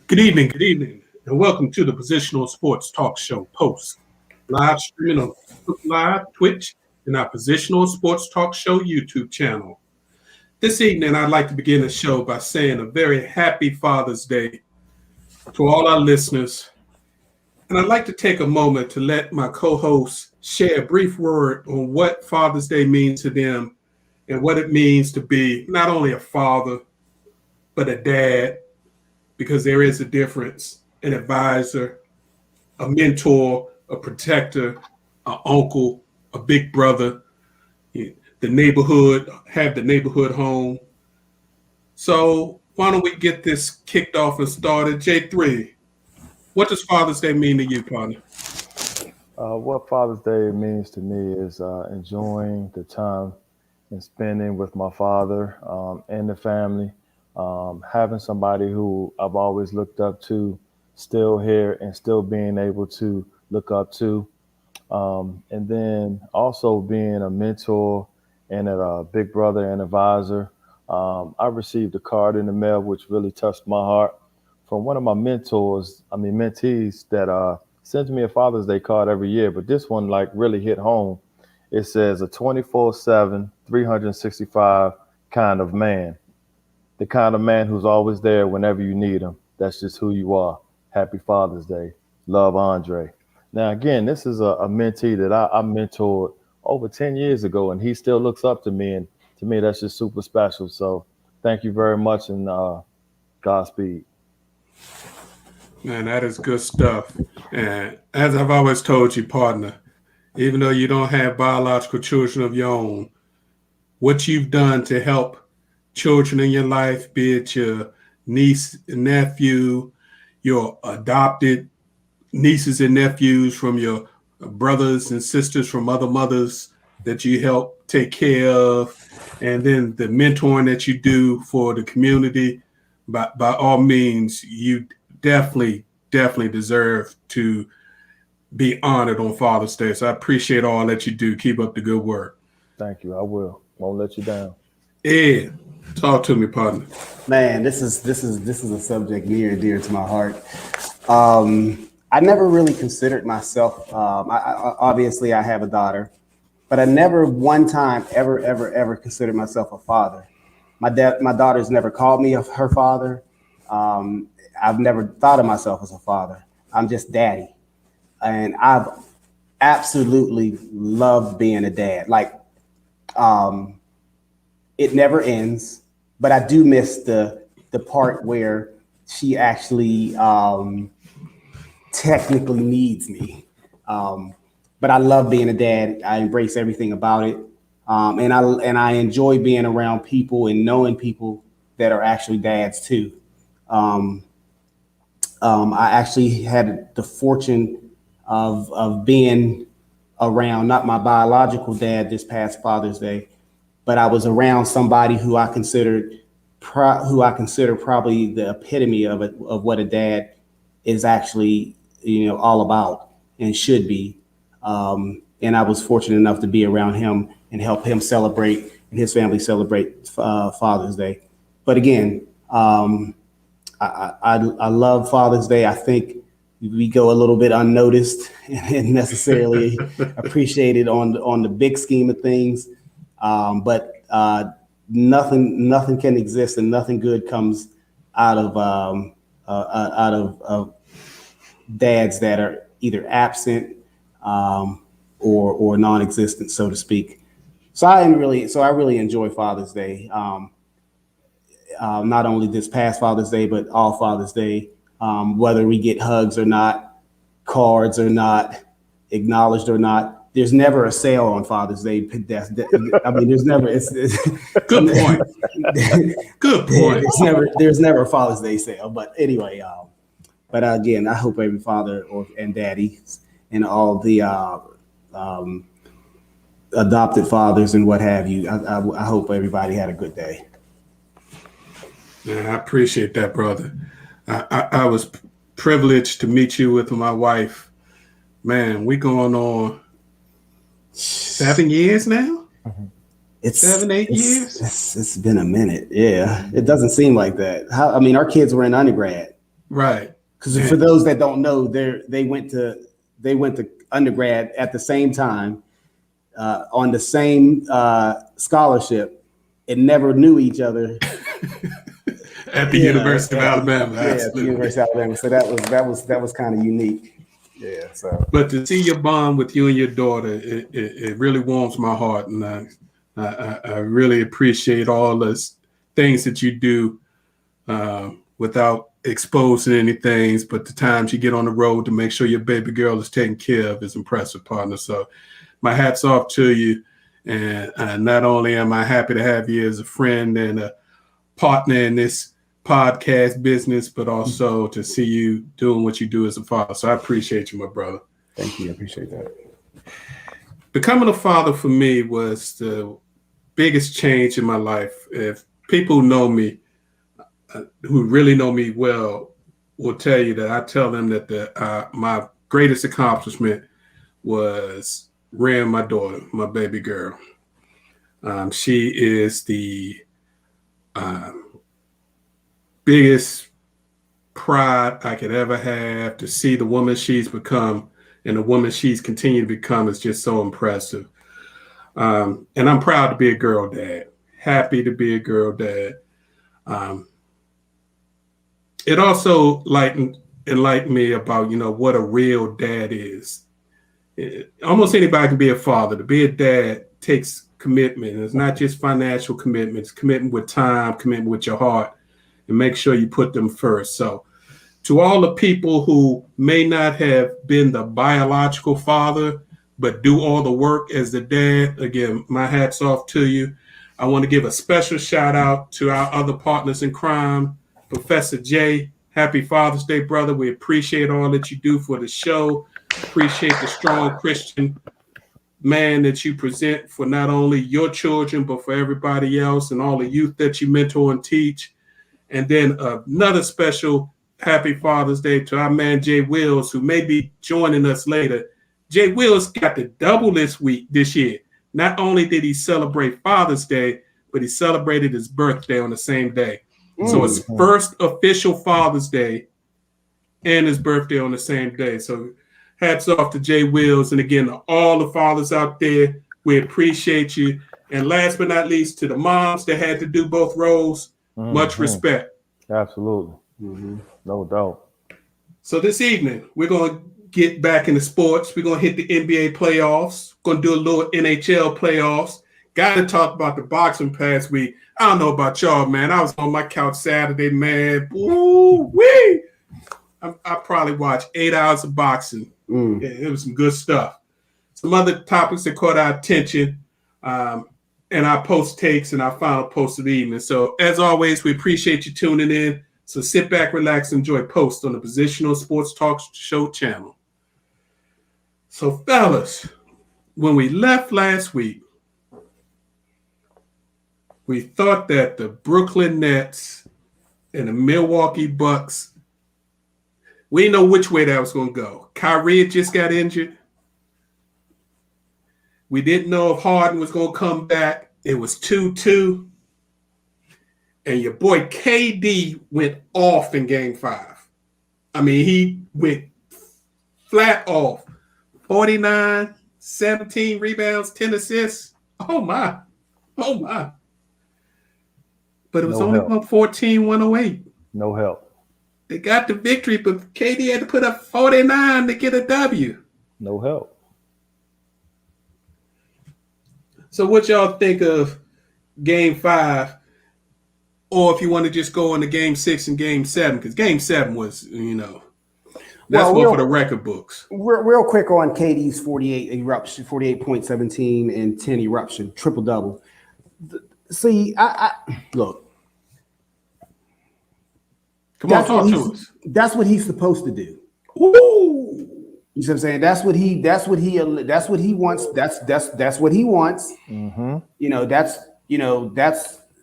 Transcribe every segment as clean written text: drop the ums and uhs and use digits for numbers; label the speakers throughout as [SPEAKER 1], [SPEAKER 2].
[SPEAKER 1] Good evening, and welcome to the Positional Sports Talk Show post. Live streaming on Facebook Live, Twitch, and our Positional Sports Talk Show YouTube channel. This evening, I'd like to begin the show by saying a very happy Father's Day to all our listeners. And I'd like to take a moment to let my co-hosts share a brief word on what Father's Day means to them and what it means to be not only a father, but a dad, because there is a difference, an advisor, a mentor, a protector, an uncle, a big brother, the neighborhood, have the neighborhood home. So why don't we get this kicked off and started? J3, what does Father's Day mean to you, partner?
[SPEAKER 2] What Father's Day means to me is enjoying the time and spending with my father and the family. Having somebody who I've always looked up to still here and still being able to look up to. And then also being a mentor and a big brother and advisor. I received a card in the mail which really touched my heart from one of my mentees that sends me a Father's Day card every year. But this one like really hit home. It says a 24/7, 365 kind of man. The kind of man who's always there whenever you need him. That's just who you are. Happy Father's Day. Love, Andre. Now, again, this is a mentee that I mentored over 10 years ago, and he still looks up to me. And to me, that's just super special. So thank you very much, and Godspeed.
[SPEAKER 1] Man, that is good stuff. And as I've always told you, partner, even though you don't have biological children of your own, what you've done to help children in your life, be it your niece and nephew, your adopted nieces and nephews from your brothers and sisters from other mothers that you help take care of, and then the mentoring that you do for the community, by all means, you definitely deserve to be honored on Father's Day. So I appreciate all that you do. Keep up the good work.
[SPEAKER 2] Thank you. I will. Won't let you down.
[SPEAKER 1] Ed, talk to me, partner.
[SPEAKER 3] Man, this is a subject near and dear to my heart. I never really considered myself. Obviously, I have a daughter, but I never one time ever considered myself a father. My daughter's never called me her father. I've never thought of myself as a father. I'm just daddy, and I've absolutely loved being a dad. Like, it never ends, but I do miss the part where she actually technically needs me. But I love being a dad. I embrace everything about it. And I enjoy being around people and knowing people that are actually dads too. I actually had the fortune of being around, not my biological dad this past Father's Day, but I was around somebody who I consider probably the epitome of what a dad is actually, all about and should be. And I was fortunate enough to be around him and help him celebrate and his family celebrate Father's Day. But again, I love Father's Day. I think we go a little bit unnoticed and necessarily appreciated on the big scheme of things. But nothing can exist and nothing good comes out of dads that are either absent or non-existent, so to speak. So I really enjoy Father's Day. Not only this past Father's Day, but all Father's Day, whether we get hugs or not, cards or not, acknowledged or not. There's never a sale on Father's Day. There's never.
[SPEAKER 1] Good point. Good point.
[SPEAKER 3] There's never a Father's Day sale. But anyway, but again, I hope every father and daddy and all the adopted fathers and what have you. I hope everybody had a good day.
[SPEAKER 1] Yeah, I appreciate that, brother. I was privileged to meet you with my wife. Man, we going on 7 years now?
[SPEAKER 3] It's
[SPEAKER 1] 7, 8 years?
[SPEAKER 3] It's been a minute. Yeah, it doesn't seem like that. Our kids were in undergrad.
[SPEAKER 1] Right.
[SPEAKER 3] Because for those that don't know, they went to undergrad at the same time on the same scholarship and never knew each other.
[SPEAKER 1] At the University of Alabama.
[SPEAKER 3] At the University of Alabama. So that was kind of unique. Yeah. So,
[SPEAKER 1] but to see your bond with you and your daughter, it really warms my heart, and I really appreciate all the things that you do without exposing any things. But the times you get on the road to make sure your baby girl is taken care of is impressive, partner. So my hat's off to you. And not only am I happy to have you as a friend and a partner in this podcast business, but also to see you doing what you do as a father. So I appreciate you, my brother.
[SPEAKER 3] Thank you. I appreciate that.
[SPEAKER 1] Becoming a father for me was the biggest change in my life. If people know me, who really know me well, will tell you that I tell them that my greatest accomplishment was rearing my daughter, my baby girl. She is the biggest pride I could ever have. To see the woman she's become and the woman she's continued to become is just so impressive. And I'm proud to be a girl dad, happy to be a girl dad. It also enlightened me about, what a real dad is. Almost anybody can be a father. To be a dad takes commitment. It's not just financial commitment. It's commitment with time, commitment with your heart, and make sure you put them first. So to all the people who may not have been the biological father, but do all the work as the dad, again, my hat's off to you. I want to give a special shout out to our other partners in crime, Professor J. Happy Father's Day, brother. We appreciate all that you do for the show. Appreciate the strong Christian man that you present for not only your children, but for everybody else and all the youth that you mentor and teach. And then another special Happy Father's Day to our man, Jay Wills, who may be joining us later. Jay Wills got the double this year. Not only did he celebrate Father's Day, but he celebrated his birthday on the same day. So his first official Father's Day and his birthday on the same day. So hats off to Jay Wills. And again, to all the fathers out there, we appreciate you. And last but not least, to the moms that had to do both roles, much respect.
[SPEAKER 2] Absolutely. No doubt.
[SPEAKER 1] So this evening, we're going to get back into sports. We're going to hit the NBA playoffs. Going to do a little NHL playoffs. Got to talk about the boxing past week. I don't know about y'all, man. I was on my couch Saturday, man. Woo-wee! I probably watched 8 hours of boxing. Yeah, it was some good stuff. Some other topics that caught our attention, and our post takes and our final post of the evening. So as always, we appreciate you tuning in. So sit back, relax, enjoy Post on the Positional Sports Talk Show channel. So fellas, when we left last week, we thought that the Brooklyn Nets and the Milwaukee Bucks, we didn't know which way that was going to go. Kyrie had just got injured. We didn't know if Harden was going to come back. It was 2-2. And your boy KD went off in Game 5. I mean, he went flat off. 49, 17 rebounds, 10 assists. Oh, my. But it was only 114-108.
[SPEAKER 2] No help.
[SPEAKER 1] They got the victory, but KD had to put up 49 to get a W.
[SPEAKER 2] No help.
[SPEAKER 1] So what y'all think of Game 5? Or if you want to just go into Game 6 and Game 7, because Game 7 was, that's one for the record books.
[SPEAKER 3] Real quick on KD's 48 eruption, 48.17 and 10 eruption, triple-double. See, I look.
[SPEAKER 1] Come on, talk to us.
[SPEAKER 3] That's what he's supposed to do.
[SPEAKER 1] Ooh.
[SPEAKER 3] You see what I'm saying? That's what he wants. That's what he wants.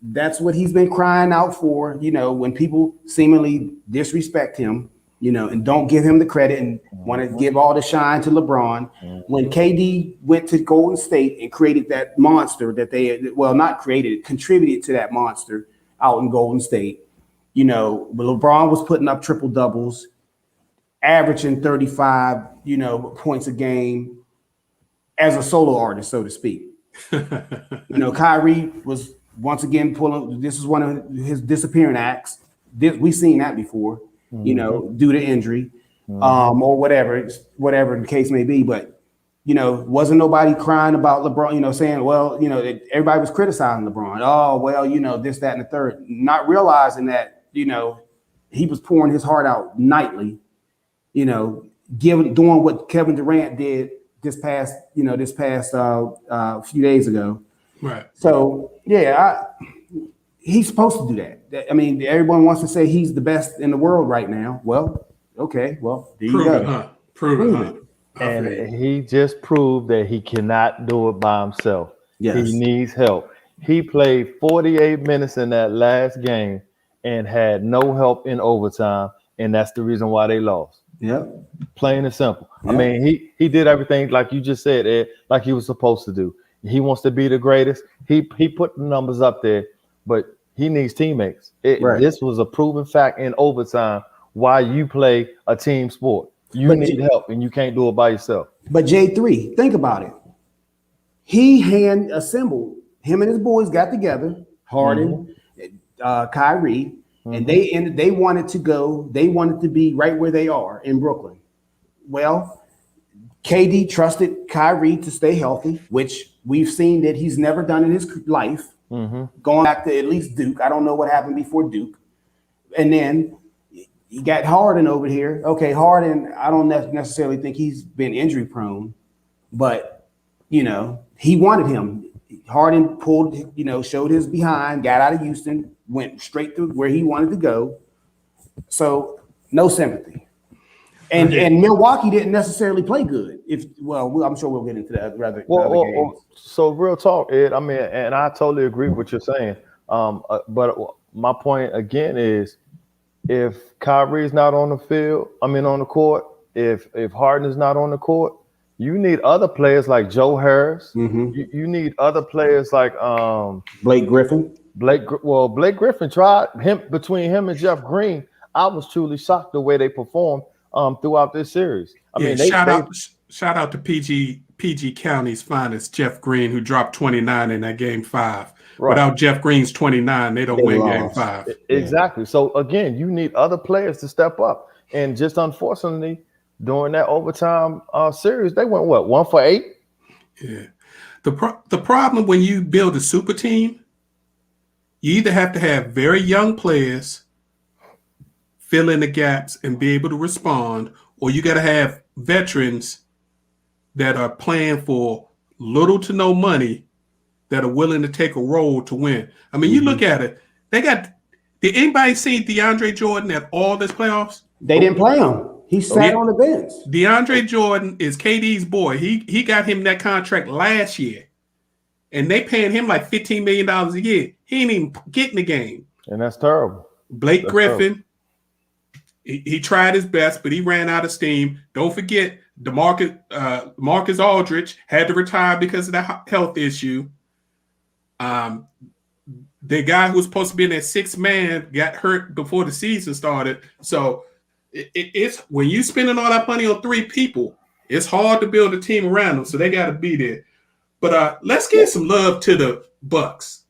[SPEAKER 3] That's what he's been crying out for. When people seemingly disrespect him, and don't give him the credit and want to give all the shine to LeBron. When KD went to Golden State and created that monster that contributed to that monster out in Golden State. LeBron was putting up triple doubles, averaging 35, points a game as a solo artist, so to speak. Kyrie was once again this is one of his disappearing acts. We've seen that before, due to injury, or whatever the case may be. But, wasn't nobody crying about LeBron, saying, well, everybody was criticizing LeBron. Oh, well, this, that, and the third, not realizing that, he was pouring his heart out nightly, doing what Kevin Durant did this past few days ago.
[SPEAKER 1] Right.
[SPEAKER 3] So, yeah, he's supposed to do that. I mean, everyone wants to say he's the best in the world right now. Well, okay. Well, there you go.
[SPEAKER 1] Prove it, huh?
[SPEAKER 2] And he just proved that he cannot do it by himself. Yes. He needs help. He played 48 minutes in that last game and had no help in overtime, and that's the reason why they lost.
[SPEAKER 3] Yep.
[SPEAKER 2] Plain and simple.
[SPEAKER 3] Yep.
[SPEAKER 2] I mean, he did everything like you just said, Ed, like he was supposed to do. He wants to be the greatest. He put the numbers up there, but he needs teammates. This was a proven fact in overtime why you play a team sport. You need help, and you can't do it by yourself. But
[SPEAKER 3] J3, think about it. He hand assembled. Him and his boys got together, Harden, Kyrie, and they wanted to go. They wanted to be right where they are in Brooklyn. Well, KD trusted Kyrie to stay healthy, which we've seen that he's never done in his life. Going back to at least Duke. I don't know what happened before Duke. And then you got Harden over here. Okay, Harden, I don't necessarily think he's been injury prone, but, he wanted him. Harden pulled, showed his behind, got out of Houston, went straight to where he wanted to go. So no sympathy. And Milwaukee didn't necessarily play good. I'm sure we'll get into that rather.
[SPEAKER 2] So real talk, Ed. I mean, and I totally agree with what you're saying. But my point again is, if Kyrie's not on the field, on the court, if Harden is not on the court, you need other players like Joe Harris. You need other players like
[SPEAKER 3] Blake Griffin. Blake
[SPEAKER 2] Griffin tried between him and Jeff Green. I was truly shocked the way they performed throughout this series.
[SPEAKER 1] Shout out to PG County's finest, Jeff Green, who dropped 29 in that game 5. Right. Without Jeff Green's 29, they don't win lost. Game 5.
[SPEAKER 2] Exactly. So again, you need other players to step up. And just unfortunately, during that overtime series, they went 1 for 8?
[SPEAKER 1] Yeah. The problem when you build a super team, you either have to have very young players fill in the gaps and be able to respond, or you got to have veterans that are playing for little to no money that are willing to take a role to win. I mean, you look at it. Did anybody see DeAndre Jordan at all this playoffs?
[SPEAKER 3] They didn't play him. He sat on the bench.
[SPEAKER 1] DeAndre Jordan is KD's boy. He got him that contract last year, and they paying him like $15 million a year. He ain't even getting the game.
[SPEAKER 2] And that's terrible.
[SPEAKER 1] Blake Griffin, he tried his best, but he ran out of steam. Don't forget, Marcus Aldridge had to retire because of that health issue. The guy who was supposed to be in that 6th man got hurt before the season started. So it's when you spending all that money on 3 people, it's hard to build a team around them. So they got to be there. But let's give some love to the Bucks.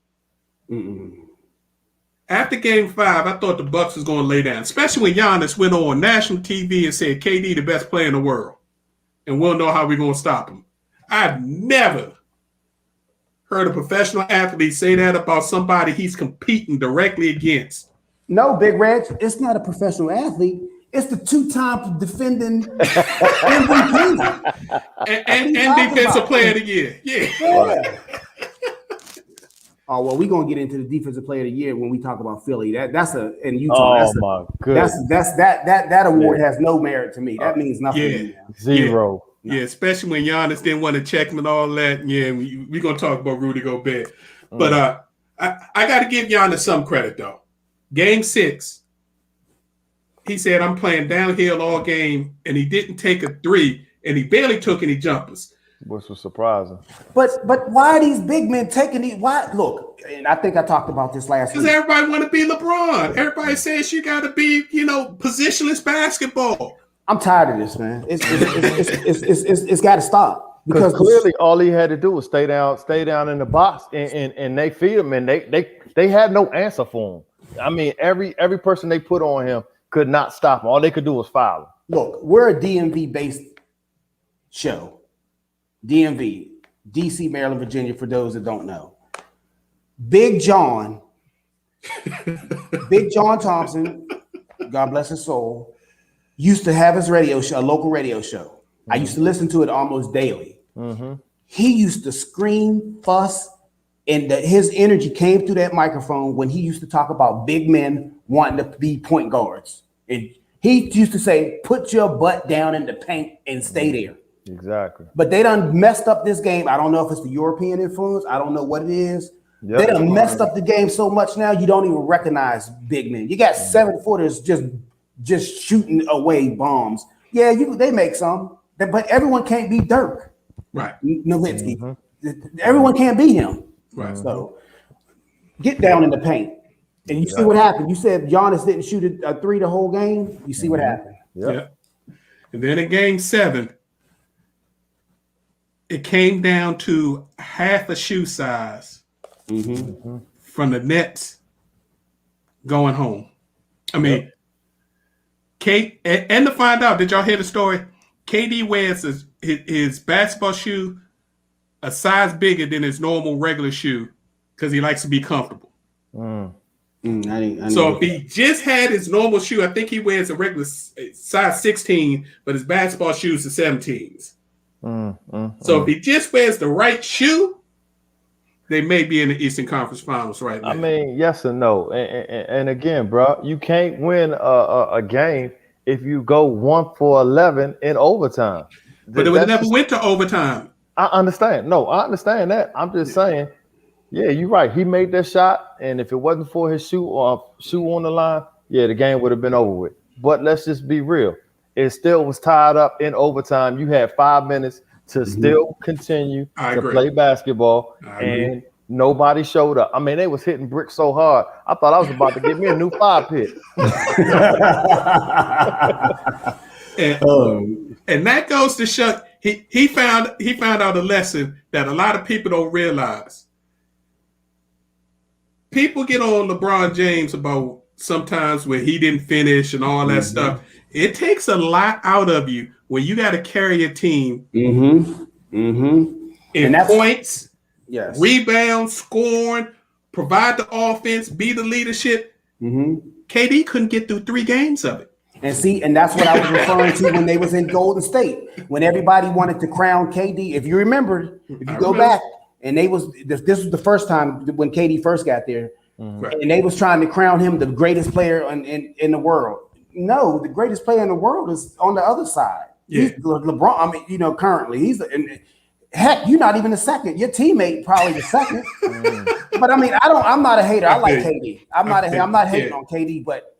[SPEAKER 1] After Game 5, I thought the Bucks was going to lay down, especially when Giannis went on national TV and said KD the best player in the world, and we'll know how we're going to stop him. I've never heard a professional athlete say that about somebody he's competing directly against.
[SPEAKER 3] No, Big Reg, it's not a professional athlete. It's the 2-time defending MVP
[SPEAKER 1] and defensive player of the year. Yeah.
[SPEAKER 3] Oh, well, we're gonna get into the defensive player of the year when we talk about Philly. That's in Utah.
[SPEAKER 2] My goodness.
[SPEAKER 3] That award has no merit to me. That means nothing to me now.
[SPEAKER 2] Zero.
[SPEAKER 1] Yeah, especially when Giannis didn't want to check him and all that. Yeah, we're going to talk about Rudy Gobert. But I got to give Giannis some credit, though. Game 6, he said, I'm playing downhill all game, and he didn't take a 3, and he barely took any jumpers.
[SPEAKER 2] which was surprising.
[SPEAKER 3] But why are these big men taking these? Why look? And I think I talked about this last
[SPEAKER 1] Because
[SPEAKER 3] week.
[SPEAKER 1] everybody want to be LeBron. Everybody says you got to be, positionless basketball.
[SPEAKER 3] I'm tired of this, man. It's got to stop
[SPEAKER 2] Because clearly all he had to do was stay down in the box, and they feed him, and they had no answer for him. I mean, every person they put on him could not stop him. All they could do was foul him.
[SPEAKER 3] Look, we're a DMV based show. DMV, DC, Maryland, Virginia. For those that don't know, Big John Thompson, God bless his soul, used to have his radio show, a local radio show. Mm-hmm. I used to listen to it almost daily. Mm-hmm. He used to scream, fuss, and his energy came through that microphone when he used to talk about big men wanting to be point guards. And he used to say, put your butt down in the paint and stay there.
[SPEAKER 2] Exactly.
[SPEAKER 3] But they done messed up this game. I don't know if it's the European influence. I don't know what it is. Yep. They done messed up the game so much now you don't even recognize big men. You got 7-footers just shooting away bombs. Yeah, they make some, but everyone can't be Dirk.
[SPEAKER 1] Right.
[SPEAKER 3] Nowitzki. Mm-hmm. Everyone can't be him.
[SPEAKER 1] Right.
[SPEAKER 3] So get down in the paint. And you see what happened. You said Giannis didn't shoot a three the whole game. You see what happened.
[SPEAKER 1] Yeah. And then in game 7, it came down to half a shoe size from the Nets going home. I mean, Kate, and to find out, did y'all hear the story? KD wears his basketball shoe a size bigger than his normal regular shoe because he likes to be comfortable. So if he just had his normal shoe, I think he wears a regular size 16, but his basketball shoes are 17s. So if he just wears the right shoe, they may be in the Eastern Conference Finals right now.
[SPEAKER 2] I mean, yes and no. And again, bro, you can't win a game if you go 1 for 11 in overtime.
[SPEAKER 1] But it never went to overtime.
[SPEAKER 2] I understand. No, I understand that. I'm just saying, yeah, you're right. He made that shot, and if it wasn't for his shoe on the line, yeah, the game would have been over with. But let's just be real. It still was tied up in overtime. You had 5 minutes to still continue to play basketball, and nobody showed up. I mean, they was hitting bricks so hard. I thought I was about to get me a new fire pit.
[SPEAKER 1] And that goes to show he found out a lesson that a lot of people don't realize. People get on LeBron James about sometimes where he didn't finish and all that stuff. It takes a lot out of you when you got to carry a team in points, rebounds, scoring, provide the offense, be the leadership. KD couldn't get through 3 games of it.
[SPEAKER 3] And that's what I was referring to when they was in Golden State, when everybody wanted to crown KD. If you remember, go back, and this was the first time when KD first got there, and they was trying to crown him the greatest player in the world. No, the greatest player in the world is on the other side. Yeah. He's LeBron. I mean, currently heck, you're not even the second. Your teammate probably the second. But I mean, I'm not a hater. I like KD. I'm not hating on KD, but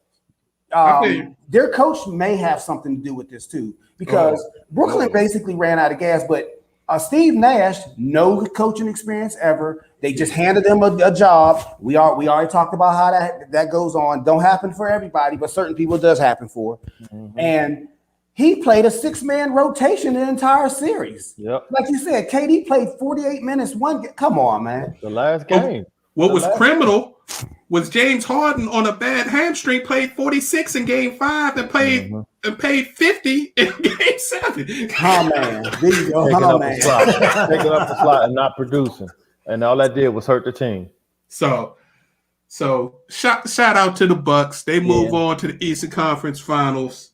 [SPEAKER 3] their coach may have something to do with this too, because Brooklyn basically ran out of gas. But Steve Nash, no coaching experience ever. They just handed him a job. We already talked about how that goes on. Don't happen for everybody, but certain people it does happen for. And he played a 6-man rotation the entire series. Yep. Like you said, KD played 48 minutes. Come on, man.
[SPEAKER 2] The last game.
[SPEAKER 1] What was criminal was James Harden on a bad hamstring played 46 in game 5 and played 50 in game 7.
[SPEAKER 3] Oh man, there you go.
[SPEAKER 2] Taking up the slot and not producing. And all that did was hurt the team.
[SPEAKER 1] So shout out to the Bucks. They move on to the Eastern Conference Finals.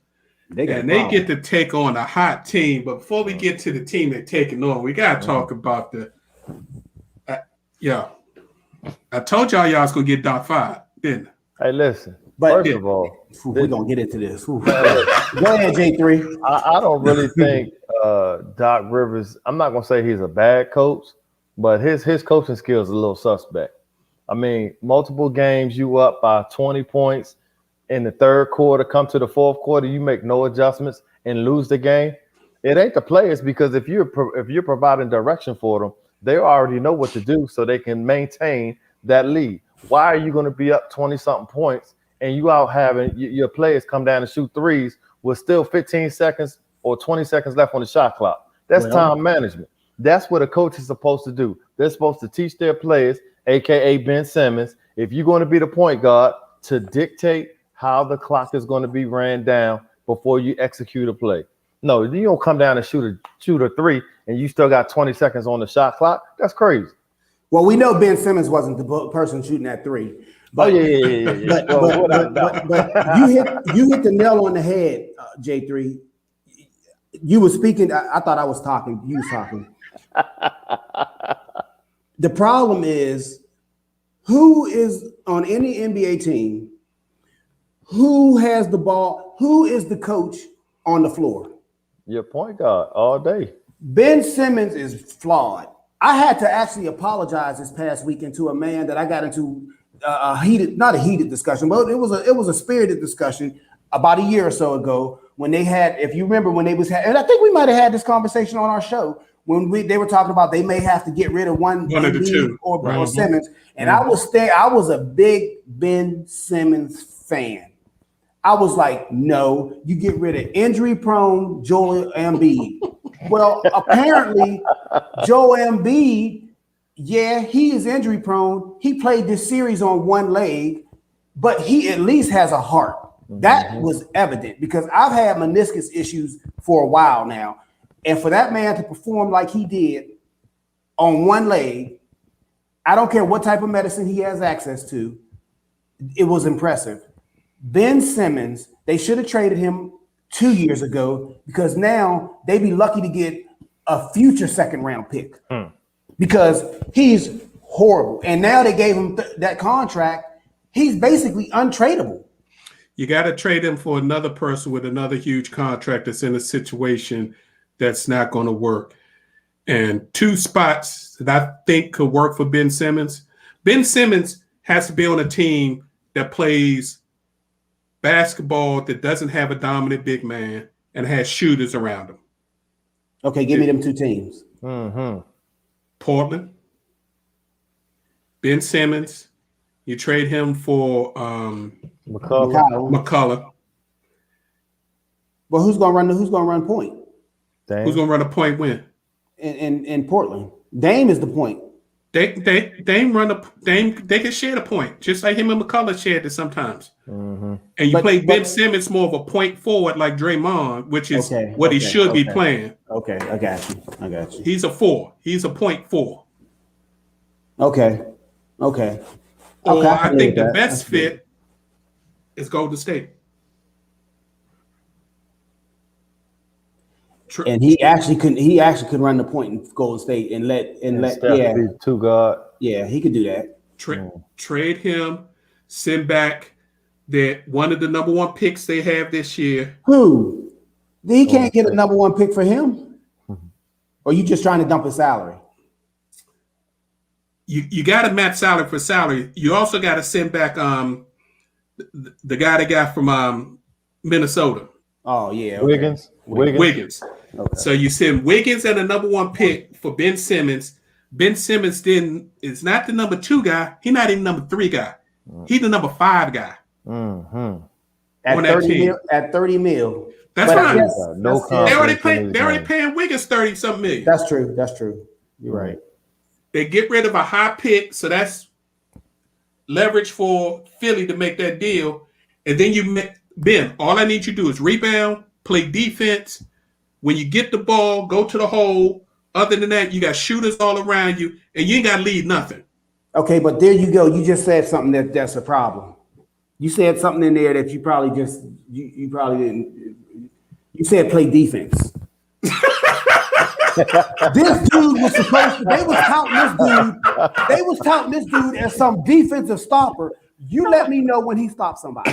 [SPEAKER 1] They get to take on a hot team. But before we get to the team they're taking on, we got to talk about I told y'all was going to get Doc 5, didn't I?
[SPEAKER 2] Hey, listen. First of all,
[SPEAKER 3] we're going to get into this. Go ahead, J3.
[SPEAKER 2] I don't really think Doc Rivers, I'm not going to say he's a bad coach, but his coaching skills are a little suspect. I mean, multiple games you up by 20 points in the third quarter, come to the fourth quarter, you make no adjustments and lose the game. It ain't the players, because if you're providing direction for them, they already know what to do so they can maintain that lead. Why are you going to be up 20-something points and you out having your players come down and shoot threes with still 15 seconds or 20 seconds left on the shot clock? That's time management. That's what a coach is supposed to do. They're supposed to teach their players, aka Ben Simmons, if you're going to be the point guard, to dictate how the clock is going to be ran down before you execute a play. No, you don't come down and shoot a three and you still got 20 seconds on the shot clock. That's crazy.
[SPEAKER 3] Well, we know Ben Simmons wasn't the person shooting that three. But, But you hit the nail on the head, J3. You were speaking. I thought I was talking. You was talking. The problem is, who is on any NBA team, who has the ball, who is the coach on the floor?
[SPEAKER 2] Your point guard all day. Ben
[SPEAKER 3] Simmons is flawed. I had to actually apologize this past weekend to a man that I got into not a heated discussion, but it was a spirited discussion about a year or so ago when they had, if you remember, when they was and I think we might have had this conversation on our show when they were talking about they may have to get rid of one of the two or Simmons, and I was a big Ben Simmons fan. I was like, no, you get rid of injury-prone Joel Embiid. Well, apparently, Joel Embiid, yeah, he is injury-prone. He played this series on one leg, but he at least has a heart. That was evident because I've had meniscus issues for a while now. And for that man to perform like he did on one leg, I don't care what type of medicine he has access to, it was impressive. Ben Simmons, they should have traded him 2 years ago because now they'd be lucky to get a future second round pick because he's horrible. And now they gave him that contract. He's basically untradeable.
[SPEAKER 1] You got to trade him for another person with another huge contract that's in a situation that's not going to work. And two spots that I think could work for Ben Simmons. Ben Simmons has to be on a team that plays basketball that doesn't have a dominant big man and has shooters around him.
[SPEAKER 3] Okay, give me them two teams.
[SPEAKER 1] Portland, Ben Simmons. You trade him for McCullough.
[SPEAKER 3] Well, who's gonna run point?
[SPEAKER 2] Dame.
[SPEAKER 1] Who's gonna run a point when?
[SPEAKER 3] In Portland, Dame is the point.
[SPEAKER 1] They can share the point, just like him and McCullough shared it sometimes. And you play Ben Simmons more of a point forward like Draymond, which is what he should be playing.
[SPEAKER 3] Okay, I got you.
[SPEAKER 1] He's a 4. He's a 0.4.
[SPEAKER 3] Okay.
[SPEAKER 1] I think the best fit is Golden State.
[SPEAKER 3] And he actually could run the point in Golden State and let
[SPEAKER 2] be two guard.
[SPEAKER 3] Yeah, he could do that.
[SPEAKER 1] Trade him, send back that one of the number one picks they have this year.
[SPEAKER 3] Who? He can't get a number one pick for him? Or you just trying to dump his salary?
[SPEAKER 1] You got to match salary for salary. You also got to send back the guy they got from Minnesota.
[SPEAKER 3] Oh yeah,
[SPEAKER 2] okay.
[SPEAKER 1] Wiggins. Okay. So you send Wiggins and a number one pick for Ben Simmons. Ben Simmons is not the number 2 guy. He's not even number 3 guy. He's the number 5 guy.
[SPEAKER 3] At 30 mil.
[SPEAKER 1] That's right. They're already
[SPEAKER 2] paying
[SPEAKER 1] paying Wiggins 30-something million.
[SPEAKER 3] That's true. You're right.
[SPEAKER 1] They get rid of a high pick, so that's leverage for Philly to make that deal. And then Ben, all I need you to do is rebound, play defense. When you get the ball, go to the hole. Other than that, you got shooters all around you, and you ain't got to lead nothing.
[SPEAKER 3] Okay, but there you go. You just said something that's a problem. You said something in there that you probably you probably didn't. You said play defense. This dude was supposed to. They was touting this dude as some defensive stopper. You let me know when he stopped somebody.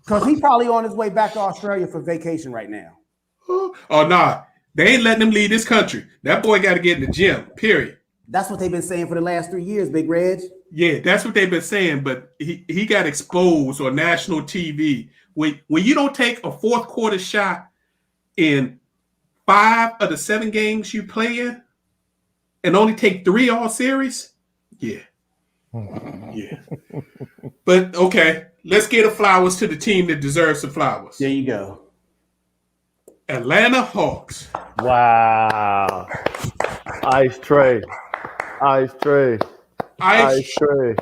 [SPEAKER 3] Because he's probably on his way back to Australia for vacation right now.
[SPEAKER 1] Oh, nah. They ain't letting him leave this country. That boy got to get in the gym, period.
[SPEAKER 3] That's what they've been saying for the last 3 years, Big Reg.
[SPEAKER 1] Yeah, that's what they've been saying, but he got exposed on national TV. When you don't take a fourth quarter shot in 5 of the 7 games you play in and only take 3 all series? Yeah. Yeah. But okay, let's give the flowers to the team that deserves the flowers.
[SPEAKER 3] There you go.
[SPEAKER 1] Atlanta Hawks.
[SPEAKER 2] Wow. Ice Tray. Ice Tray. Ice Tray.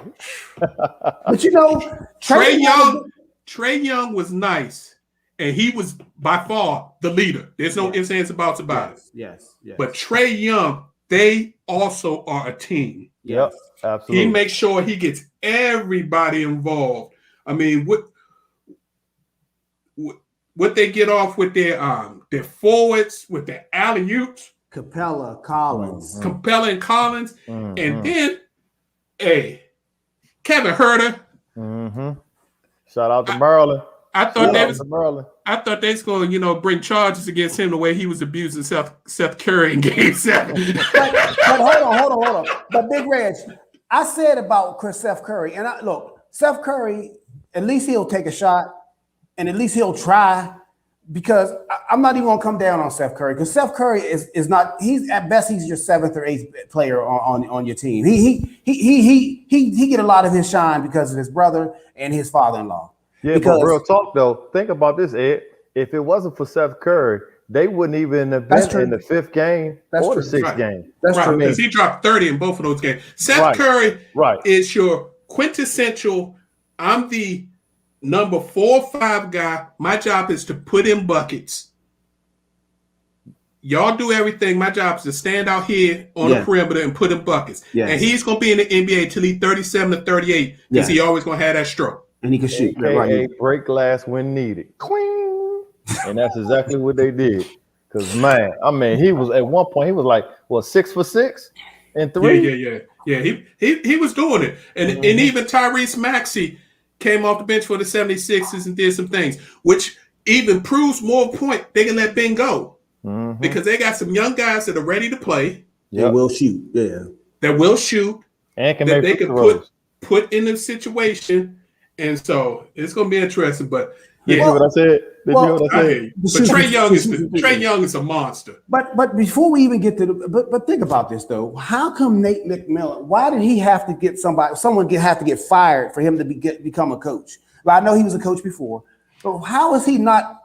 [SPEAKER 3] But you know,
[SPEAKER 1] Trae Young was nice, and he was by far the leader. There's no ifs, ands, and buts about it.
[SPEAKER 3] Yes.
[SPEAKER 1] But Trae Young, they also are a team.
[SPEAKER 2] Yep, absolutely.
[SPEAKER 1] He makes sure he gets everybody involved. I mean, what they get off with their forwards, with their alley-oops.
[SPEAKER 3] Capella, Collins.
[SPEAKER 1] Capella and Collins. And then, Kevin Huerter.
[SPEAKER 2] Shout out to Maryland.
[SPEAKER 1] I thought they was going to, bring charges against him the way he was abusing Seth Curry in Game 7.
[SPEAKER 3] but hold on. But Big Reg, I said about Seth Curry, and look, Seth Curry, at least he'll take a shot, and at least he'll try. Because I'm not even gonna come down on Seth Curry, because Seth Curry is not. He's at best he's your 7th or 8th player on your team. He get a lot of his shine because of his brother and his father-in-law.
[SPEAKER 2] Yeah, but real talk though, think about this, Ed. If it wasn't for Seth Curry, they wouldn't even have been in the 5th game or the 6th game.
[SPEAKER 3] That's true.
[SPEAKER 1] Because he dropped 30 in both of those games. Seth Curry is your quintessential. I'm the number 4 or 5 guy. My job is to put in buckets. Y'all do everything. My job is to stand out here on the perimeter and put in buckets. Yes. And he's going to be in the NBA till he's 37 to 38 because he always going to have that stroke.
[SPEAKER 3] And he can shoot.
[SPEAKER 2] Break glass when needed. Queen. And that's exactly what they did. Because, man, he was at one point, he was like, 6 for 6 and 3?
[SPEAKER 1] Yeah. He was doing it. And even Tyrese Maxey came off the bench for the 76ers and did some things, which even proves more point they can let Ben go. Because they got some young guys that are ready to play.
[SPEAKER 3] They will shoot. Yeah.
[SPEAKER 1] That will shoot.
[SPEAKER 2] And can
[SPEAKER 1] that
[SPEAKER 2] make
[SPEAKER 1] they can put in the situation. And so it's going to be interesting. But
[SPEAKER 2] Did you hear what I said? But
[SPEAKER 1] Trae Young is a monster.
[SPEAKER 3] But before we even get to but think about this though. How come Nate McMillan? Why did he have to get someone have to get fired for him to become a coach? Well, I know he was a coach before, but how is he not?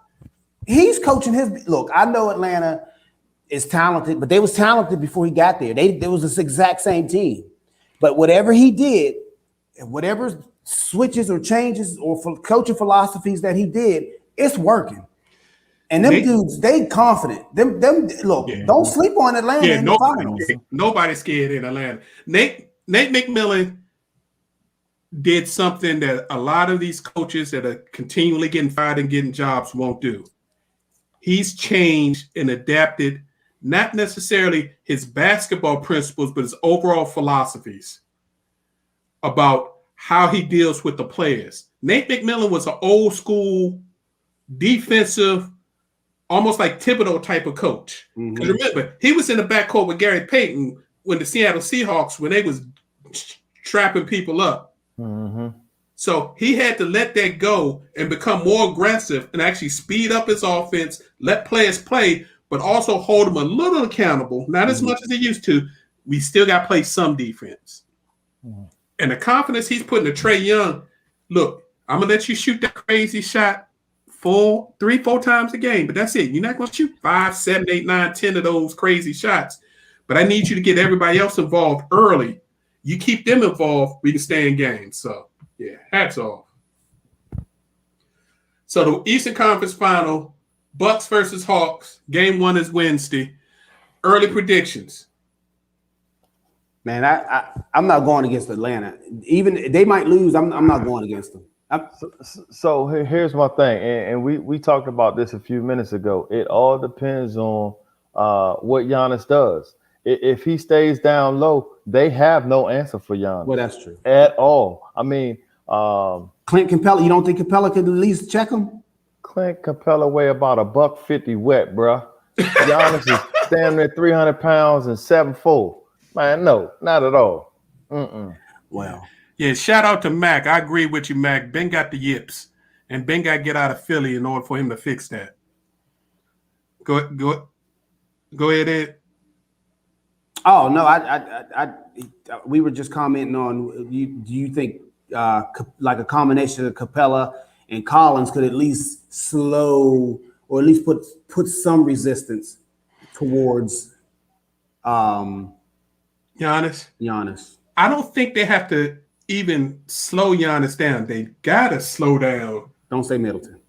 [SPEAKER 3] He's coaching his. Look, I know Atlanta is talented, but they was talented before he got there. They was this exact same team. But whatever he did, and whatever switches or changes or for coaching philosophies that he did, it's working. And them dudes, they confident. Them look, don't sleep on Atlanta in the finals.
[SPEAKER 1] Nobody's scared in Atlanta. Nate McMillan did something that a lot of these coaches that are continually getting fired and getting jobs won't do. He's changed and adapted, not necessarily his basketball principles, but his overall philosophies about how he deals with the players. Nate McMillan was an old school defensive, almost like Thibodeau type of coach. Because remember, he was in the backcourt with Gary Payton when the Seattle Seahawks, when they was trapping people up. So he had to let that go and become more aggressive and actually speed up his offense, let players play, but also hold them a little accountable, not as much as he used to. We still got to play some defense. And the confidence he's putting to Trae Young, look, I'm going to let you shoot that crazy shot 3-4 times a game, but that's it. You're not going to shoot 5, 7, 8, 9, 10 of those crazy shots. But I need you to get everybody else involved early. You keep them involved, we can stay in games. So, yeah, hats off. So the Eastern Conference Final, Bucks versus Hawks. Game 1 is Wednesday. Early predictions.
[SPEAKER 3] Man, I'm not going against Atlanta. Even they might lose, I'm not going against them.
[SPEAKER 2] So here's my thing, and we talked about this a few minutes ago. It all depends on what Giannis does. If he stays down low, they have no answer for Giannis.
[SPEAKER 3] Well, that's true.
[SPEAKER 2] At all. I mean,
[SPEAKER 3] Clint Capella, you don't think Capella could at least check him?
[SPEAKER 2] Clint Capella weigh about $150 wet, bro. Giannis is standing at 300 pounds and 7'4". Man, no, not at all.
[SPEAKER 3] Well,
[SPEAKER 1] yeah, shout out to Mac. I agree with you, Mac. Ben got the yips, and Ben got to get out of Philly in order for him to fix that. Go ahead, Ed.
[SPEAKER 3] Oh no, we were just commenting on. Do you think like a combination of Capella and Collins could at least slow or at least put some resistance towards
[SPEAKER 1] Giannis?
[SPEAKER 3] I
[SPEAKER 1] don't think they have to even slow Giannis down. They gotta slow down.
[SPEAKER 3] Don't say Middleton.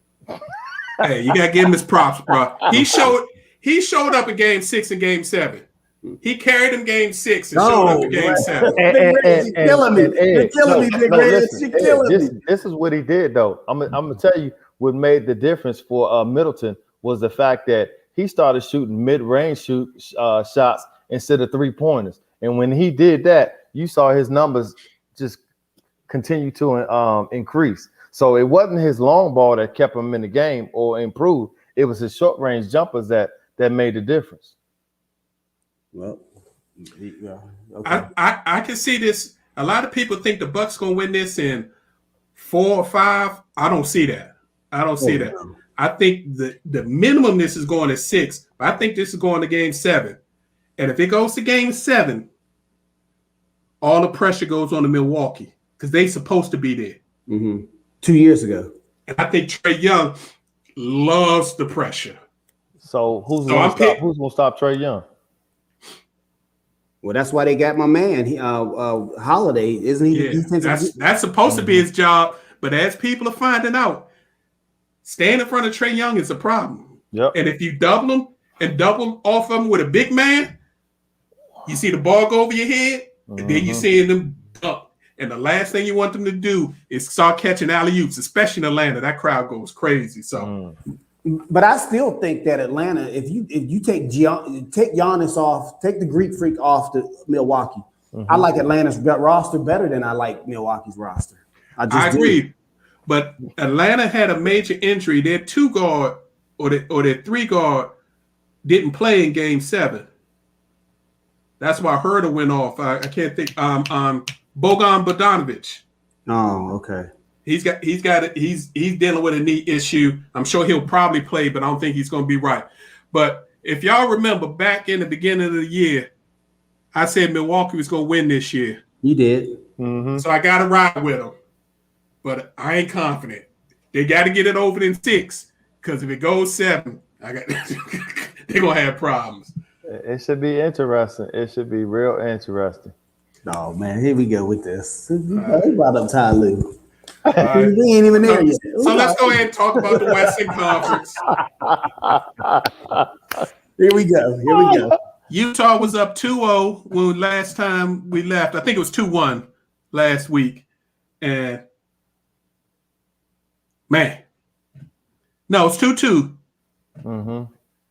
[SPEAKER 1] Hey, you gotta give him his props, bro. He showed up in Game 6 and Game 7. He carried him Game 6 and showed up in Game 7.
[SPEAKER 3] You're killing me. You're killing me, Big Red. You're killing me.
[SPEAKER 2] This is what he did, though. I'm gonna tell you what made the difference for Middleton was the fact that he started shooting mid-range shots instead of three-pointers. And when he did that, you saw his numbers just continue to increase. So it wasn't his long ball that kept him in the game or improved. It was his short-range jumpers that made the difference.
[SPEAKER 3] Well, yeah, okay.
[SPEAKER 1] I can see this. A lot of people think the Bucks gonna win this in 4 or 5. I don't see that.
[SPEAKER 3] No.
[SPEAKER 1] I think the minimum this is going to 6. But I think this is going to Game 7. And if it goes to Game 7, all the pressure goes on to Milwaukee because they supposed to be there.
[SPEAKER 3] Mm-hmm. 2 years ago.
[SPEAKER 1] And I think Trae Young loves the pressure.
[SPEAKER 2] So who's gonna stop Trae Young?
[SPEAKER 3] Well, that's why they got my man, Holiday, isn't he?
[SPEAKER 1] Yeah, that's supposed to be his job. But as people are finding out, staying in front of Trae Young is a problem.
[SPEAKER 2] Yep.
[SPEAKER 1] And if you double him and double off of him with a big man, you see the ball go over your head, and then you see them dunk. And the last thing you want them to do is start catching alley-oops, especially in Atlanta. That crowd goes crazy. So,
[SPEAKER 3] but I still think that Atlanta, if you take Giannis off, take the Greek Freak off to Milwaukee, I like Atlanta's roster better than I like Milwaukee's roster. I
[SPEAKER 1] agree. But Atlanta had a major injury. Their 2 guard or their 3 guard didn't play in Game 7. That's why Herder went off. I can't think. Bogan Bogdanovic.
[SPEAKER 3] Oh, okay.
[SPEAKER 1] He's dealing with a knee issue. I'm sure he'll probably play, but I don't think he's going to be right. But if y'all remember back in the beginning of the year, I said Milwaukee was going to win this year.
[SPEAKER 3] You did.
[SPEAKER 1] So I got to ride with them. But I ain't confident. They got to get it over in 6 because if it goes 7, they're going to have problems.
[SPEAKER 2] It should be interesting. It should be real interesting.
[SPEAKER 3] Oh, man, here we go with this. He brought up Ty Lue. Right. We ain't even there yet.
[SPEAKER 1] So let's go ahead and talk about the Western Conference.
[SPEAKER 3] Here we go.
[SPEAKER 1] Utah was up 2-0 when last time we left. I think it was 2-1 last week. And man, no, it's 2-2.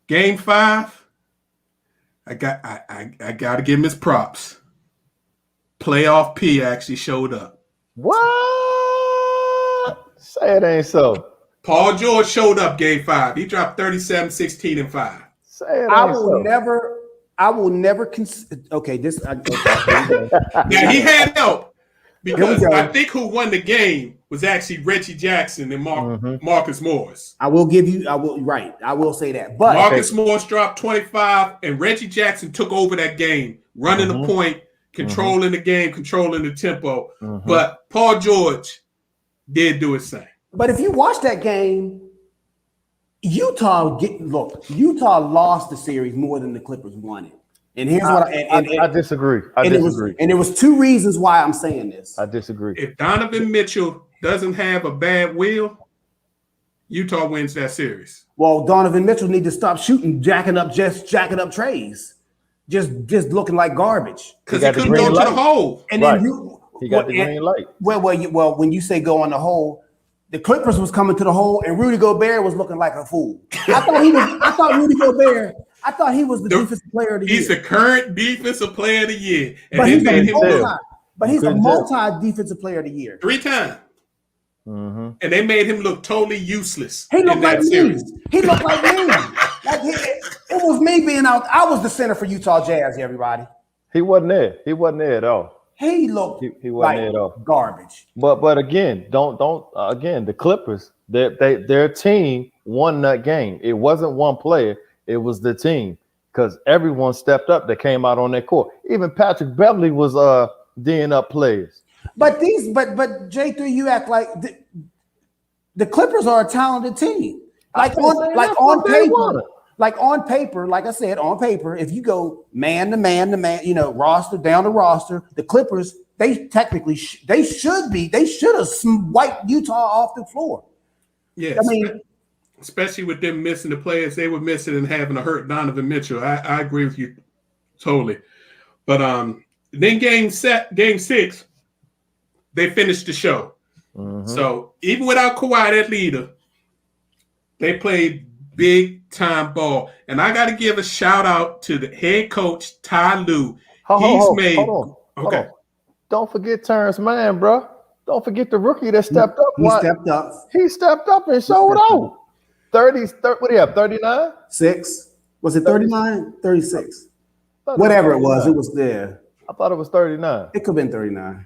[SPEAKER 1] Game 5. I got to give him his props. Playoff P actually showed up.
[SPEAKER 2] What? Say it ain't so.
[SPEAKER 1] Paul George showed up Game 5. He dropped 37, 16, and 5.
[SPEAKER 2] Say it ain't
[SPEAKER 3] I will never okay, this
[SPEAKER 1] now he had help because I think who won the game was actually Reggie Jackson and Marcus Morris.
[SPEAKER 3] I will say that. But
[SPEAKER 1] Marcus Morris dropped 25 and Reggie Jackson took over that game, running the point, controlling the game, controlling the tempo. But Paul George did do his thing.
[SPEAKER 3] But if you watch that game, Utah lost the series more than the Clippers won it. And here's what
[SPEAKER 2] I disagree.
[SPEAKER 3] And there was 2 reasons why I'm saying this.
[SPEAKER 2] I disagree.
[SPEAKER 1] If Donovan Mitchell doesn't have a bad will, Utah wins that series.
[SPEAKER 3] Well, Donovan Mitchell need to stop shooting, jacking up trays, just looking like garbage.
[SPEAKER 1] Because he couldn't go to the hole.
[SPEAKER 3] And then
[SPEAKER 2] he got the green light.
[SPEAKER 3] Well, when you say go on the hole, the Clippers was coming to the hole, and Rudy Gobert was looking like a fool. I thought Rudy Gobert. I thought he was the defensive player of the year.
[SPEAKER 1] He's the current defensive player of the year, and
[SPEAKER 3] but he's a multi-defensive player of the year
[SPEAKER 1] 3 times. And they made him look totally useless.
[SPEAKER 3] He looked like me. He looked like me. It was me being out. I was the center for Utah Jazz. Everybody.
[SPEAKER 2] He wasn't there. He wasn't there at all.
[SPEAKER 3] He looked
[SPEAKER 2] he wasn't
[SPEAKER 3] like
[SPEAKER 2] there at all.
[SPEAKER 3] Garbage.
[SPEAKER 2] But again, the Clippers, their team won that game. It wasn't one player. It was the team because everyone stepped up that came out on that court. Even Patrick Beverly was D'ing up plays.
[SPEAKER 3] But J3, you act like the Clippers are a talented team. Like on paper, like I said, on paper, if you go man to man, roster down to roster, the Clippers, they technically they should have wiped Utah off the floor.
[SPEAKER 1] Yes.
[SPEAKER 3] I mean,
[SPEAKER 1] especially with them missing the players they were missing and having to hurt Donovan Mitchell. I agree with you totally. But then game 6, they finished the show. Mm-hmm. So even without Kawhi, that leader, they played big time ball. And I got to give a shout out to the head coach, Ty Lue.
[SPEAKER 2] Hold on. Don't forget Terrence Mann, bro. Don't forget the rookie that stepped up. He stepped up and showed out. 30, what do you have, 39?
[SPEAKER 3] 6. Was it 39? 36. Whatever it was there.
[SPEAKER 2] I thought it was 39.
[SPEAKER 3] It could have been 39.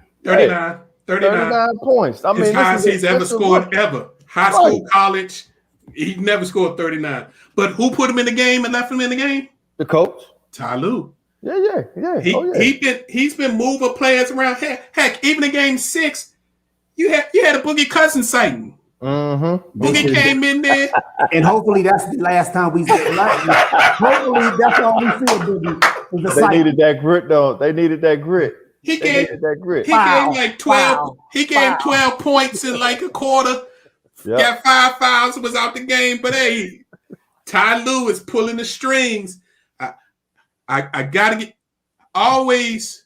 [SPEAKER 1] 39
[SPEAKER 2] points. I mean,
[SPEAKER 1] his highest he's ever scored ever. High school, college, he never scored 39. But who put him in the game and left him in the game?
[SPEAKER 2] The coach.
[SPEAKER 1] Ty Lue.
[SPEAKER 2] Yeah.
[SPEAKER 1] He's been moving players around. Heck, even in game 6, you had a Boogie Cousins sighting.
[SPEAKER 2] Mm-hmm.
[SPEAKER 1] Boogie came in there,
[SPEAKER 3] and hopefully that's the last time we see it. Hopefully that's all we see of Boogie.
[SPEAKER 2] They needed that grit, though. They needed that grit.
[SPEAKER 1] He gave like 12. He gave 12 points in like a quarter. Yep. Got 5 fouls and was out the game. But hey, Ty Lue is pulling the strings. I gotta get. Always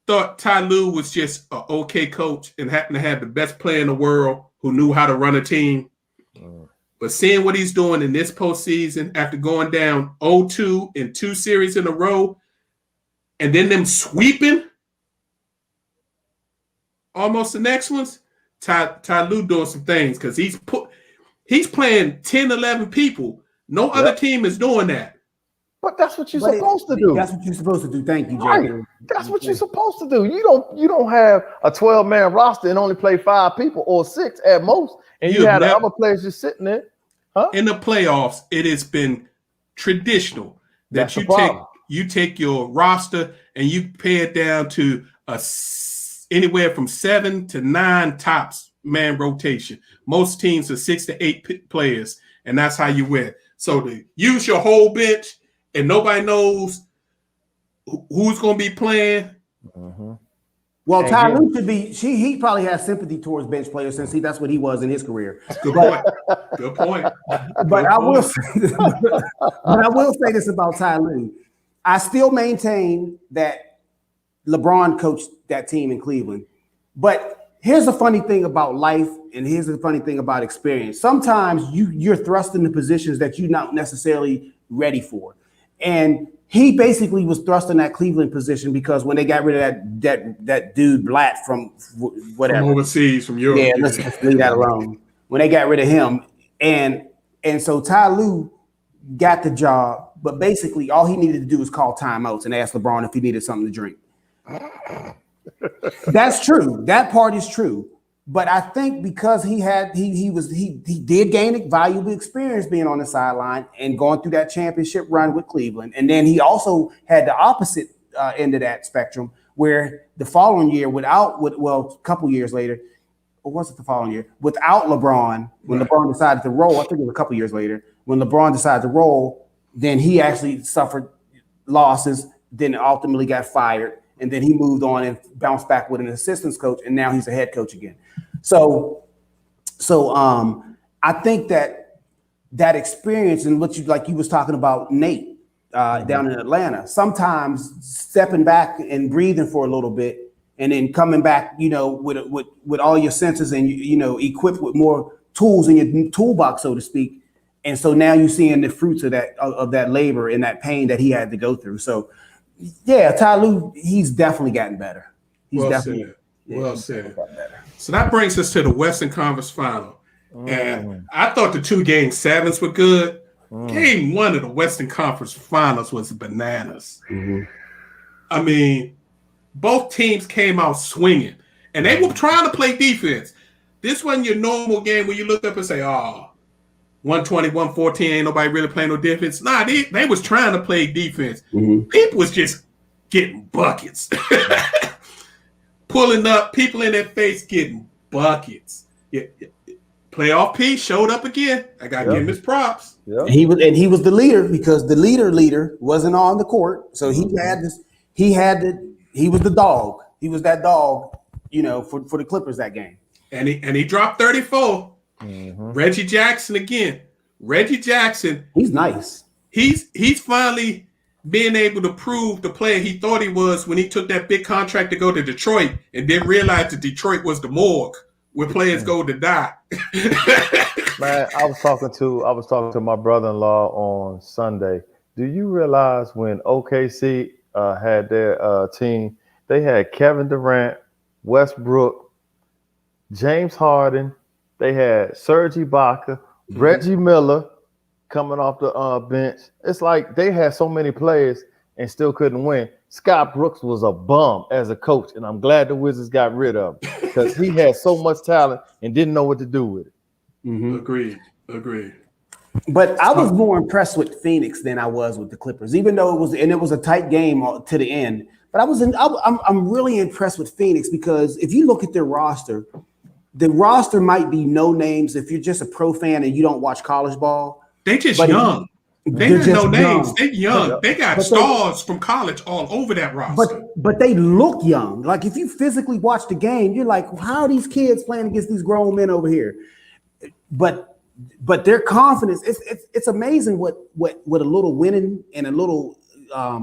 [SPEAKER 1] thought Ty Lue was just an okay coach and happened to have the best player in the world who knew how to run a team. But seeing what he's doing in this postseason after going down 0-2 in 2 series in a row, and then them sweeping almost the next ones, Ty Lue doing some things because he's playing 10, 11 people. No other team is doing that.
[SPEAKER 2] But that's what you're supposed to do.
[SPEAKER 3] That's what you're supposed to do. Thank you, Jay.
[SPEAKER 2] Right. That's what you're supposed to do. You don't have a 12-man roster and only play 5 people or 6 at most, and you have the other players just sitting there. Huh?
[SPEAKER 1] In the playoffs, it has been traditional that you take your roster and you pay it down to anywhere from 7 to 9 tops man rotation. Most teams are 6 to 8 players, and that's how you win. So to use your whole bench and nobody knows who's going to be playing.
[SPEAKER 3] Mm-hmm. Well, Ty Lue should be. He probably has sympathy towards bench players since that's what he was in his career.
[SPEAKER 1] Good point.
[SPEAKER 3] But I will say this about Ty Lue. I still maintain that LeBron coached that team in Cleveland. But here's the funny thing about life, and here's the funny thing about experience. Sometimes you're thrust into positions that you're not necessarily ready for. And he basically was thrust in that Cleveland position because when they got rid of that dude Blatt from whatever.
[SPEAKER 1] From overseas, from Europe.
[SPEAKER 3] Yeah, let's leave that alone. When they got rid of him. And so Ty Lue got the job, but basically all he needed to do was call timeouts and ask LeBron if he needed something to drink. That's true. That part is true. But I think because he did gain valuable experience being on the sideline and going through that championship run with Cleveland. And then he also had the opposite end of that spectrum where the following year a couple years later, or was it the following year? Without LeBron, when LeBron decided to roll, I think it was a couple years later, when LeBron decided to roll, then he actually suffered losses, then ultimately got fired. And then he moved on and bounced back with an assistant coach, and now he's a head coach again. So I think that experience and what you was talking about, Nate, down in Atlanta, sometimes stepping back and breathing for a little bit, and then coming back, with all your senses and equipped with more tools in your toolbox, so to speak. And so now you're seeing the fruits of that labor and that pain that he had to go through. So. Yeah, Ty Lue, he's definitely gotten better.
[SPEAKER 1] Well said. So that brings us to the Western Conference Final. And I thought the 2 game 7s were good. Game 1 of the Western Conference Finals was bananas.
[SPEAKER 3] Mm-hmm.
[SPEAKER 1] I mean, both teams came out swinging, and they were trying to play defense. This wasn't your normal game where you look up and say, 120, 114, ain't nobody really playing no defense. Nah, they was trying to play defense.
[SPEAKER 3] Mm-hmm.
[SPEAKER 1] People was just getting buckets. Pulling up, people in their face getting buckets. Yeah. Playoff P showed up again. I got to give him his props.
[SPEAKER 2] Yep.
[SPEAKER 3] He was the leader because the leader wasn't on the court. So he was the dog. He was that dog, for the Clippers that game.
[SPEAKER 1] And he dropped 34.
[SPEAKER 2] Mm-hmm.
[SPEAKER 1] Reggie Jackson again. Reggie Jackson.
[SPEAKER 3] He's nice.
[SPEAKER 1] He's finally being able to prove the player he thought he was when he took that big contract to go to Detroit and then realized that Detroit was the morgue where players go to die.
[SPEAKER 2] Man, I was talking to my brother-in-law on Sunday. Do you realize when OKC had their team, they had Kevin Durant, Westbrook, James Harden, they had Serge Ibaka, Reggie Miller coming off the bench. It's like they had so many players and still couldn't win. Scott Brooks was a bum as a coach, and I'm glad the Wizards got rid of him because he had so much talent and didn't know what to do with it.
[SPEAKER 3] Mm-hmm.
[SPEAKER 1] Agreed.
[SPEAKER 3] But I was more impressed with Phoenix than I was with the Clippers, even though it was a tight game to the end. But I'm really impressed with Phoenix because if you look at their roster, the roster might be no names if you're just a pro fan and you don't watch college ball.
[SPEAKER 1] They just young. They got no names. They young. They got stars from college all over that roster.
[SPEAKER 3] But they look young. Like if you physically watch the game, you're like, how are these kids playing against these grown men over here? But their confidence, it's amazing what a little winning and a little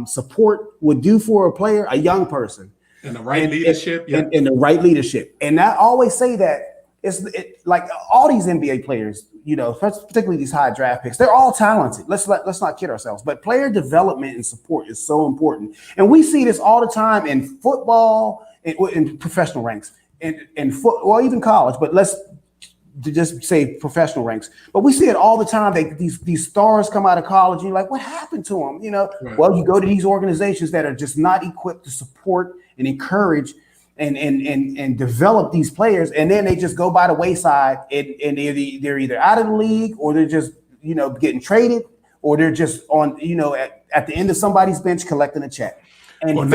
[SPEAKER 3] support would do for a player, a young person.
[SPEAKER 1] And the right leadership.
[SPEAKER 3] And the right leadership. And I always say that it's like all these NBA players, particularly these high draft picks, they're all talented. Let's not kid ourselves. But player development and support is so important. And we see this all the time in football, in professional ranks, well, even college, but let's just say professional ranks. But we see it all the time. These stars come out of college, and you're like, what happened to them?
[SPEAKER 1] Right.
[SPEAKER 3] Well, you go to these organizations that are just not equipped to support and encourage and develop these players, and then they just go by the wayside, and they're either out of the league or they're just getting traded, or they're just on at the end of somebody's bench collecting a check. And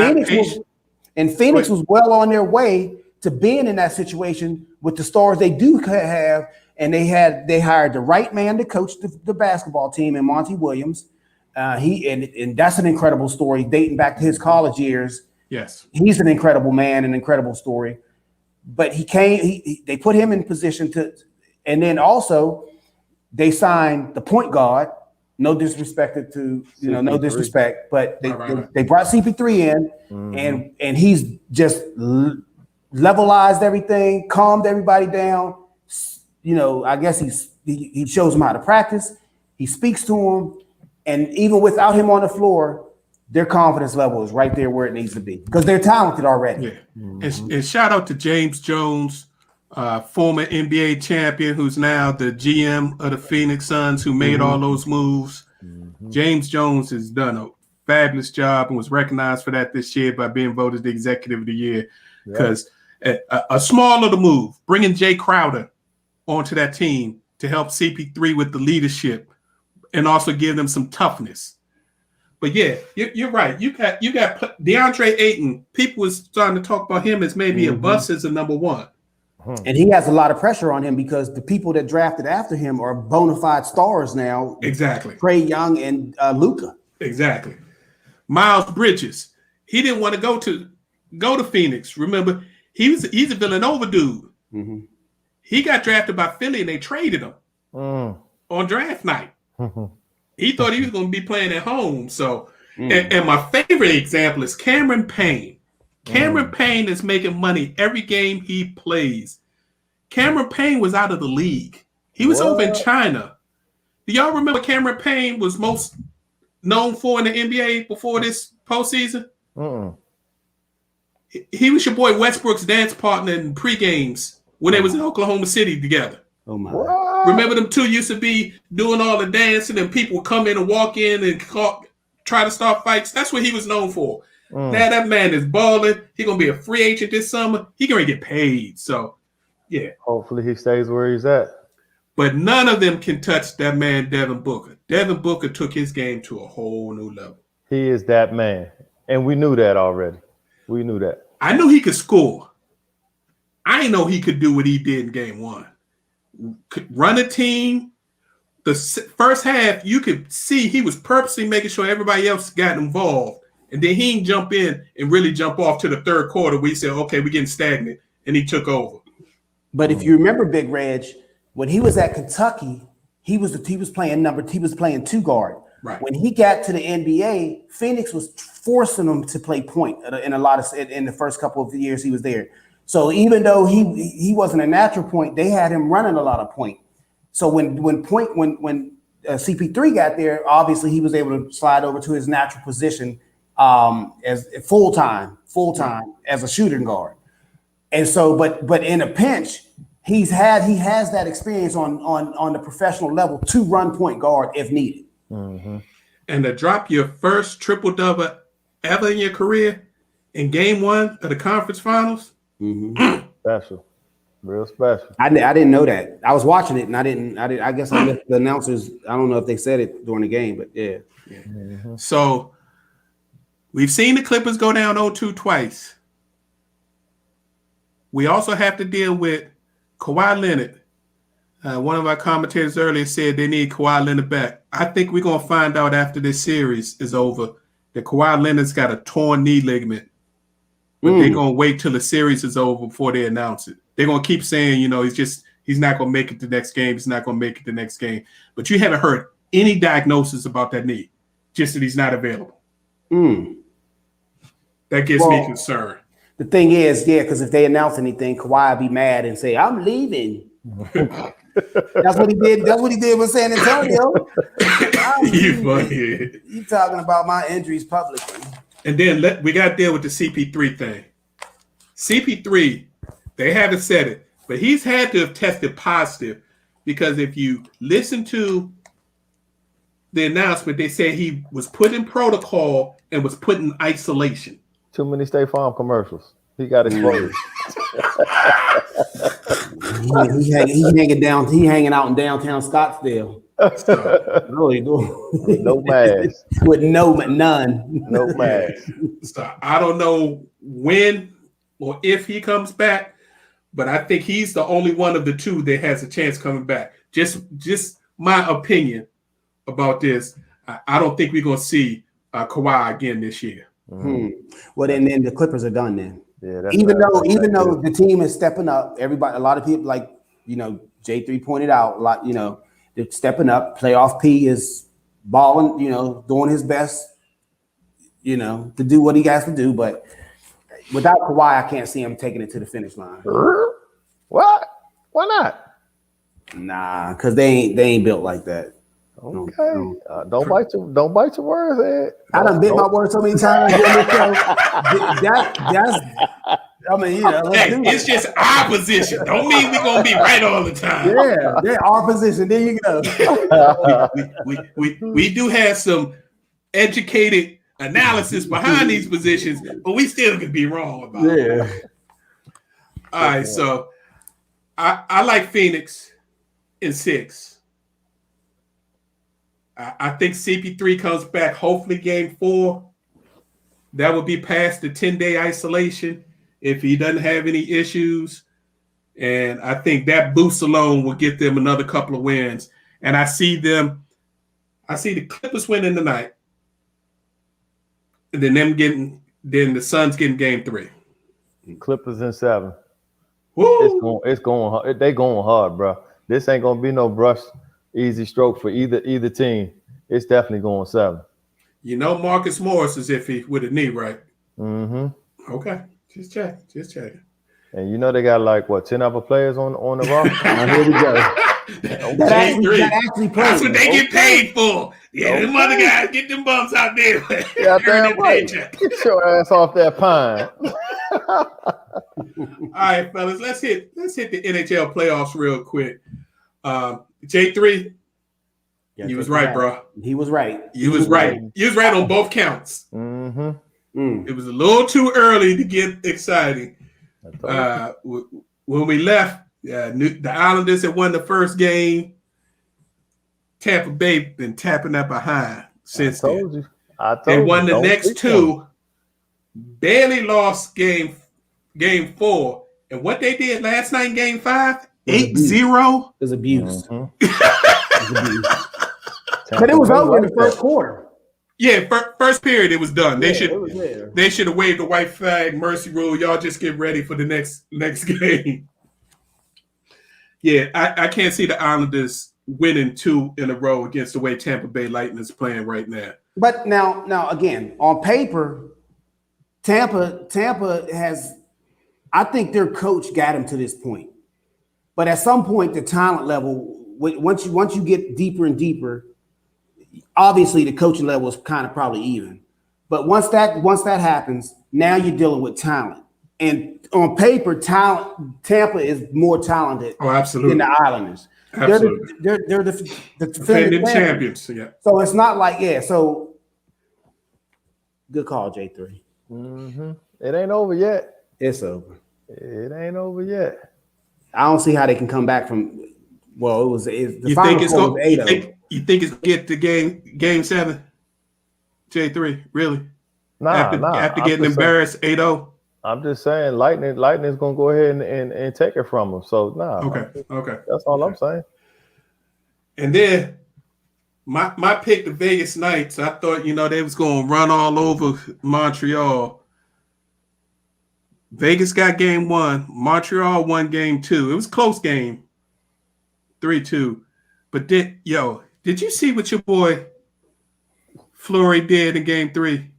[SPEAKER 3] Phoenix was well on their way to being in that situation with the stars they do have, and they hired the right man to coach the basketball team in Monty Williams. And that's an incredible story dating back to his college years.
[SPEAKER 1] Yes,
[SPEAKER 3] he's an incredible man, an incredible story. But they put him in position and then also they signed the point guard. No disrespect to no disrespect, but they brought CP3 in, and he's just levelized everything, calmed everybody down. I guess he shows them how to practice. He speaks to them, and even without him on the floor, their confidence level is right there where it needs to be because they're talented already.
[SPEAKER 1] Yeah. Mm-hmm. And shout out to James Jones, former NBA champion, who's now the GM of the Phoenix Suns, who made all those moves. Mm-hmm. James Jones has done a fabulous job and was recognized for that this year by being voted the Executive of the Year. Because a small little move, bringing Jay Crowder onto that team to help CP3 with the leadership and also give them some toughness. But yeah, you're right. You got DeAndre Ayton. People was starting to talk about him as maybe a bust as a number one.
[SPEAKER 3] And he has a lot of pressure on him because the people that drafted after him are bona fide stars now.
[SPEAKER 1] Exactly.
[SPEAKER 3] Trae Young and Luka.
[SPEAKER 1] Exactly. Miles Bridges. He didn't want to go to Phoenix. Remember, he's a Villanova dude. Mm-hmm. He got drafted by Philly and they traded him on draft night. He thought he was going to be playing at home. So, and my favorite example is Cameron Payne. Cameron Payne is making money every game he plays. Cameron Payne was out of the league. He was over in China. Do y'all remember Cameron Payne was most known for in the NBA before this postseason? He was your boy Westbrook's dance partner in pre-games when they was in Oklahoma City together.
[SPEAKER 3] Oh my!
[SPEAKER 1] Remember them two used to be doing all the dancing, and people would come in and walk in and try to start fights. That's what he was known for. Now that man is balling. He's gonna be a free agent this summer. He gonna get paid. So, yeah.
[SPEAKER 2] Hopefully he stays where he's at.
[SPEAKER 1] But none of them can touch that man, Devin Booker. Devin Booker took his game to a whole new level.
[SPEAKER 2] He is that man. And we knew that already. We knew that.
[SPEAKER 1] I knew he could score. I didn't know he could do what he did in game one. Could run a team. The first half, you could see he was purposely making sure everybody else got involved. And then he didn't jump in and really jump off to the third quarter where he said, okay, we're getting stagnant. And he took over.
[SPEAKER 3] But if you remember, Big Reg, when he was at Kentucky, he was playing two guard.
[SPEAKER 1] Right.
[SPEAKER 3] When he got to the NBA, Phoenix was forcing him to play point in the first couple of years he was there. So even though he wasn't a natural point, they had him running a lot of point. So when CP3 got there, obviously he was able to slide over to his natural position as full time as a shooting guard. And so, but in a pinch, he has that experience on the professional level to run point guard if needed.
[SPEAKER 2] Mm-hmm.
[SPEAKER 1] And to drop your first triple-double ever in your career in game one of the conference finals.
[SPEAKER 3] Mm-hmm.
[SPEAKER 2] Special. Real special.
[SPEAKER 3] I didn't know that. I was watching it and I guess I missed the announcers. I don't know if they said it during the game, but yeah.
[SPEAKER 2] Mm-hmm.
[SPEAKER 1] So we've seen the Clippers go down 0-2 twice. We also have to deal with Kawhi Leonard. One of our commentators earlier said they need Kawhi Leonard back. I think we're going to find out after this series is over that Kawhi Leonard's got a torn knee ligament. But they're going to wait till the series is over before they announce it. They're going to keep saying, he's not going to make it the next game. He's not going to make it the next game. But you haven't heard any diagnosis about that knee, just that he's not available. That gets me concerned.
[SPEAKER 3] The thing is, because if they announce anything, Kawhi will be mad and say, I'm leaving. That's what he did. That's what he did with San Antonio. You talking about my injuries publicly.
[SPEAKER 1] And then we got to deal with the CP3 thing. CP3, they haven't said it, but he's had to have tested positive because if you listen to the announcement, they said he was put in protocol and was put in isolation.
[SPEAKER 2] Too many State Farm commercials. He got exposed.
[SPEAKER 3] He hanging out in downtown Scottsdale. Really doing
[SPEAKER 2] no mask.
[SPEAKER 3] With none.
[SPEAKER 2] No mask.
[SPEAKER 1] So I don't know when or if he comes back, but I think he's the only one of the two that has a chance coming back. Just my opinion about this. I don't think we're going to see Kawhi again this year.
[SPEAKER 3] Well, then the Clippers are done then.
[SPEAKER 2] Yeah,
[SPEAKER 3] even though the team is stepping up, a lot of people J3 pointed out a lot. They're stepping up. Playoff P is balling. Doing his best. To do what he has to do. But without Kawhi, I can't see him taking it to the finish line.
[SPEAKER 2] What? Why not?
[SPEAKER 3] Nah, because they ain't built like that.
[SPEAKER 2] Okay. Don't bite your words, Ed.
[SPEAKER 3] I done bit my words so many times.
[SPEAKER 1] It's just our position. Don't mean we're gonna be right all the time.
[SPEAKER 3] Yeah, our position. There you
[SPEAKER 1] go. we do have some educated analysis behind these positions, but we still could be wrong about it. All right, so I like Phoenix in 6. I think CP3 comes back, hopefully game 4. That would be past the 10-day isolation if he doesn't have any issues. And I think that boost alone will get them another couple of wins. And I see the Clippers winning tonight. And then the Suns getting game 3.
[SPEAKER 2] Clippers in 7.
[SPEAKER 1] Woo!
[SPEAKER 2] It's going. They going hard, bro. This ain't gonna be no brush. Easy stroke for either team. It's definitely going 7.
[SPEAKER 1] Marcus Morris is iffy with a knee, right?
[SPEAKER 2] Mm-hmm.
[SPEAKER 1] Okay. Just checking.
[SPEAKER 2] And they got 10 other players on the roster.
[SPEAKER 3] Here we go. That actually
[SPEAKER 1] That's what they get paid for. Yeah, them other guys get them bumps out there.
[SPEAKER 2] Yeah, damn right. Get your ass off that pine.
[SPEAKER 1] All right, fellas, let's hit the NHL playoffs real quick. J3, you was right, bro.
[SPEAKER 3] He was right.
[SPEAKER 1] You was right. You was right on both counts.
[SPEAKER 2] Mm-hmm.
[SPEAKER 1] It was a little too early to get exciting. When we left The Islanders had won the first game. Tampa Bay been tapping that behind since then. They won the next two. Barely lost game 4. And what they did last night in game 5, 8-0.
[SPEAKER 3] It was abuse. But it was over in the first quarter.
[SPEAKER 1] Yeah, first period it was done. They should have waved the white flag, mercy rule. Y'all just get ready for the next game. Yeah, I can't see the Islanders winning 2 in a row against the way Tampa Bay Lightning is playing right now.
[SPEAKER 3] But now again, on paper, Tampa has, I think their coach got him to this point. But at some point, the talent level, once you get deeper and deeper, obviously the coaching level is kind of probably even. But once that happens, now you're dealing with talent. And on paper, Tampa is more talented than the Islanders.
[SPEAKER 1] Absolutely.
[SPEAKER 3] They're the
[SPEAKER 1] defending champions. Yeah.
[SPEAKER 3] So it's not like, so good call, J3.
[SPEAKER 2] Mm-hmm. It ain't over yet.
[SPEAKER 3] It's over.
[SPEAKER 2] It ain't over yet.
[SPEAKER 3] I don't see how they can come back from. Well, it was the
[SPEAKER 1] you
[SPEAKER 3] final
[SPEAKER 1] think it's
[SPEAKER 3] score
[SPEAKER 1] going?
[SPEAKER 3] Was 8-0.
[SPEAKER 1] You think it's get to game 7? J3, really? After getting embarrassed 8-0.
[SPEAKER 2] I'm just saying, Lightning is gonna go ahead and take it from them. So
[SPEAKER 1] Okay.
[SPEAKER 2] That's all I'm saying.
[SPEAKER 1] And then my pick, the Vegas Knights. I thought they was gonna run all over Montreal. Vegas got game 1. Montreal won game 2. It was a close game, 3-2. But did you see what your boy Fleury did in game 3?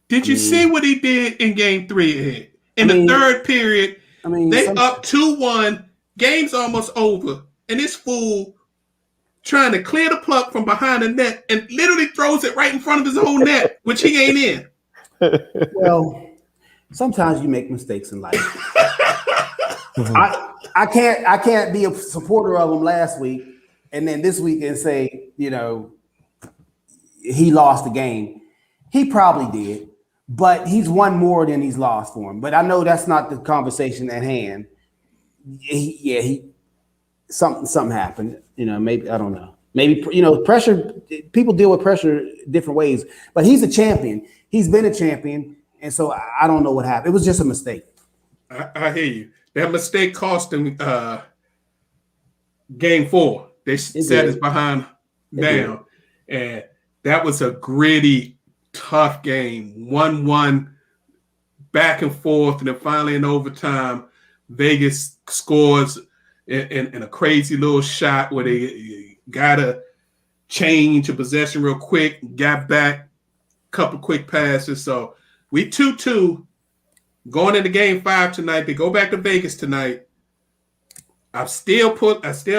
[SPEAKER 1] Did you see what he did in game 3? In the third period, they up 2-1. Game's almost over. And this fool trying to clear the puck from behind the net and literally throws it right in front of his own net, which he ain't in.
[SPEAKER 3] Well, sometimes you make mistakes in life. I can't be a supporter of him last week and then this week and say, he lost the game. He probably did, but he's won more than he's lost for him. But I know that's not the conversation at hand. Something happened. Maybe I don't know. Maybe pressure. People deal with pressure different ways. But he's a champion. He's been a champion, and so I don't know what happened. It was just a mistake.
[SPEAKER 1] I hear you. That mistake cost him game 4. They set us behind down, and that was a gritty, tough game. 1-1, back and forth, and then finally in overtime, Vegas scores in a crazy little shot where they got to change a possession real quick, got back, couple quick passes. So we 2-2 going into game 5 tonight. They go back to Vegas tonight. I still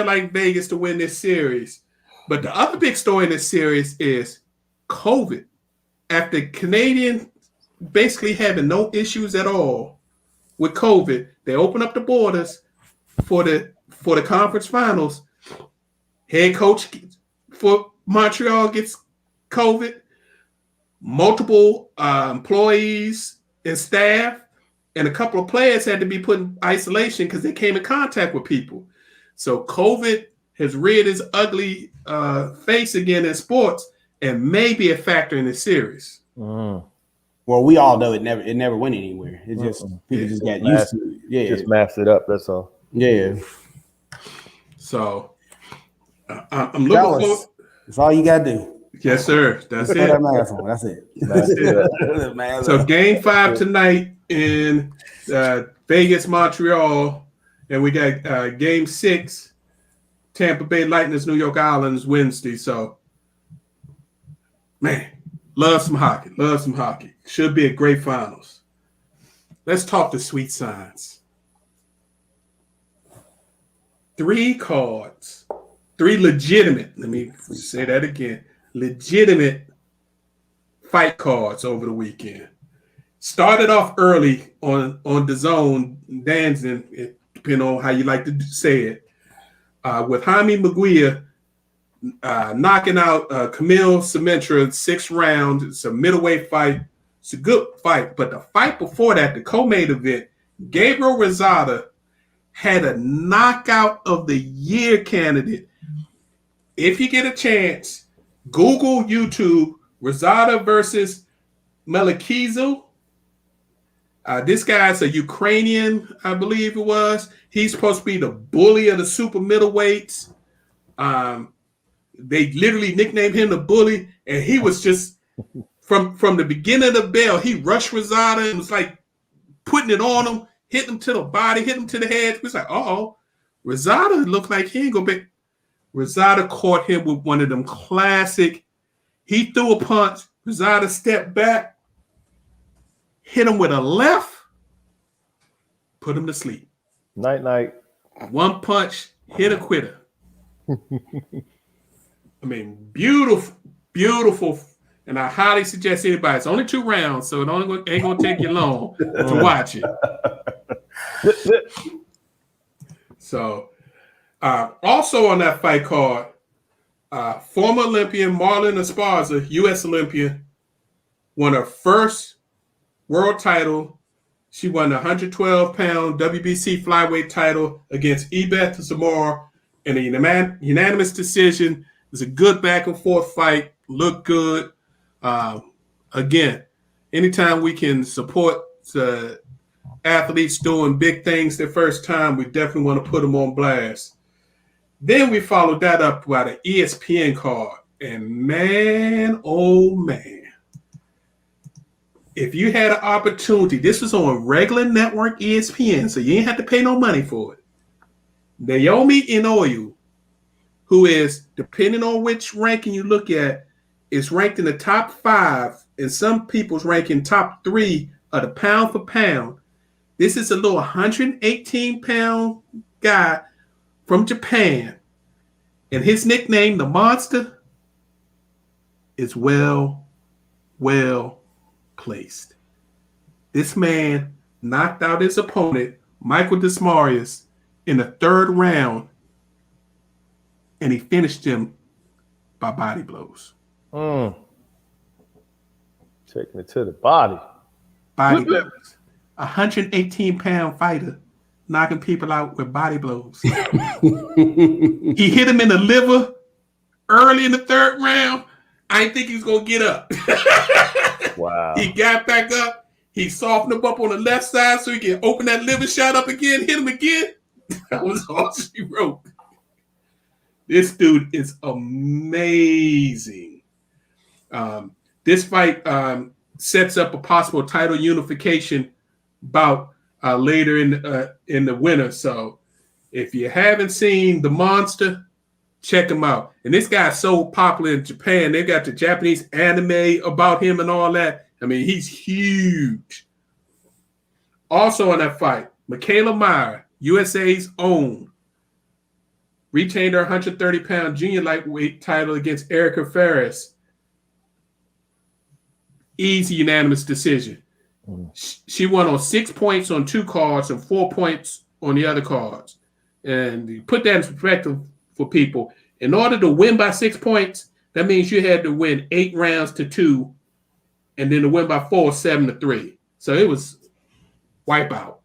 [SPEAKER 1] like Vegas to win this series. But the other big story in this series is COVID. After Canadians basically having no issues at all with COVID, they open up the borders for the conference finals. Head coach for Montreal gets COVID. Multiple employees and staff and a couple of players had to be put in isolation because they came in contact with people. So COVID has reared its ugly face again in sports and may be a factor in this series.
[SPEAKER 3] Well, we all know it never went anywhere. It just people just got used to it. Yeah,
[SPEAKER 2] just masked it up. That's all.
[SPEAKER 3] Yeah.
[SPEAKER 1] So I'm looking forward.
[SPEAKER 3] That's all you gotta do.
[SPEAKER 1] Yes, sir. That's it.
[SPEAKER 3] That mask on. That's it.
[SPEAKER 1] So game 5 tonight in Vegas, Montreal, and we got game 6, Tampa Bay Lightning, New York Islanders Wednesday. So, man, love some hockey. Should be a great finals. Let's talk the sweet signs. 3 cards, 3 legitimate. Let me say that again. Legitimate fight cards over the weekend. Started off early on the zone, dancing, depending on how you like to say it, with Jaime Maguire knocking out Camille Cementra 6th round. It's a middleweight fight. It's a good fight. But the fight before that, the co-main event, Gabriel Rosado had a knockout of the year candidate. If you get a chance, Google YouTube Rosada versus Melikizo. This guy's a Ukrainian, I believe it was. He's supposed to be the bully of the super middleweights. They literally nicknamed him the bully, and he was just from the beginning of the bell. He rushed Rosada and was like putting it on him, hit him to the body, hit him to the head. It was like, Rosada looked like he ain't gonna be. Rosada caught him with one of them classic. He threw a punch. Rosada stepped back, hit him with a left, put him to sleep.
[SPEAKER 2] Night, night.
[SPEAKER 1] One punch, hit a quitter. I mean, beautiful, beautiful. And I highly suggest anybody. It's only 2 rounds, so it ain't going to take you long to watch it. So, also on that fight card, former Olympian Marlon Esparza, U.S. Olympian, won her first world title. She won the 112-pound WBC flyweight title against Ibeth Zamora in a unanimous decision. It was a good back-and-forth fight. Looked good. Again, anytime we can support athletes doing big things their first time, we definitely want to put them on blast. Then we followed that up by the ESPN card. And man, oh man. If you had an opportunity, this was on regular network ESPN, so you ain't have to pay no money for it. Naomi Inoue, who is, depending on which ranking you look at, is ranked in the top 5, and some people's ranking top 3 of the pound for pound. This is a little 118-pound guy from Japan, and his nickname, the Monster, is well placed. This man knocked out his opponent, Michael Desmarius, in the 3rd round, and he finished him by body blows.
[SPEAKER 2] Taking it to the body.
[SPEAKER 1] Body blows. 118-pound fighter knocking people out with body blows. He hit him in the liver early in the 3rd round. I didn't think he was going to get up.
[SPEAKER 2] Wow.
[SPEAKER 1] He got back up. He softened him up on the left side so he can open that liver shot up again, hit him again. That was all she wrote. This dude is amazing. This fight sets up a possible title unification bout later in the winter. So if you haven't seen The Monster, check him out. And this guy's so popular in Japan. They've got the Japanese anime about him and all that. I mean, he's huge. Also in that fight, Michaela Meyer, USA's own, retained her 130-pound junior lightweight title against Erica Ferris. Easy unanimous decision. She won on 6 points on 2 cards and 4 points on the other cards. And you put that in perspective for people. In order to win by 6 points, that means you had to win 8 rounds to 2, and then to win by 4, 7-3. So it was wipeout.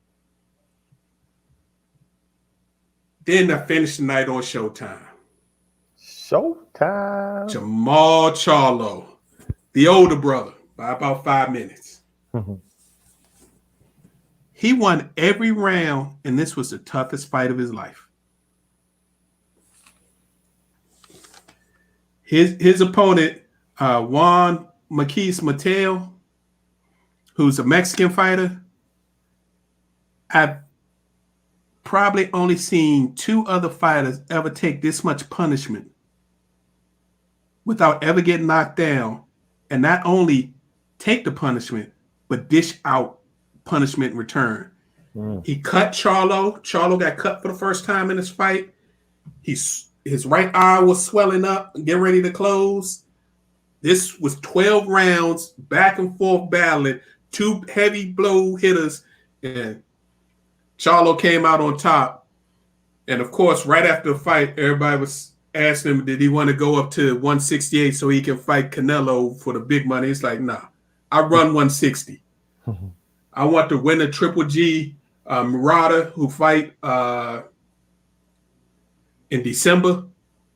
[SPEAKER 1] Then I finished the night on Showtime.
[SPEAKER 2] Showtime.
[SPEAKER 1] Jamal Charlo, the older brother, by about 5 minutes. He won every round, and this was the toughest fight of his life. His opponent, Juan Maquis Mateo, who's a Mexican fighter. I've probably only seen 2 other fighters ever take this much punishment without ever getting knocked down, and not only take the punishment, but dish out punishment in return. He cut Charlo. Charlo got cut for the first time in this fight. His right eye was swelling up and getting ready to close. This was 12 rounds, back and forth battling, 2 heavy blow hitters, and Charlo came out on top. And of course, right after the fight, everybody was asking him, did he want to go up to 168 so he can fight Canelo for the big money? It's like, nah, I run 160. I want to win a Triple G Murata, who fight in December.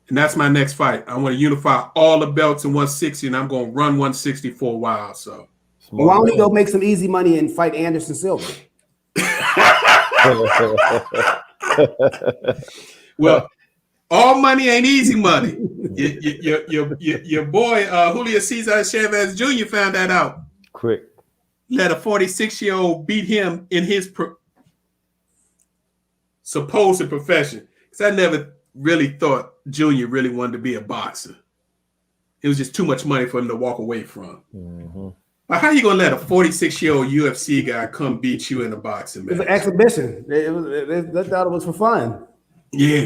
[SPEAKER 1] And that's my next fight. I want to unify all the belts in 160, and I'm going to run 160 for a while. So,
[SPEAKER 3] well, why don't you go make some easy money and fight Anderson Silva?
[SPEAKER 1] Well, all money ain't easy money. Your boy Julio Cesar Chavez Jr. found that out.
[SPEAKER 2] Quick.
[SPEAKER 1] Let a 46-year-old beat him in his supposed profession. Because I never really thought Junior really wanted to be a boxer. It was just too much money for him to walk away from.
[SPEAKER 2] Mm-hmm.
[SPEAKER 1] But how you gonna let a 46-year-old UFC guy come beat you in a boxing match?
[SPEAKER 3] It was an exhibition. They thought it was for fun.
[SPEAKER 1] Yeah.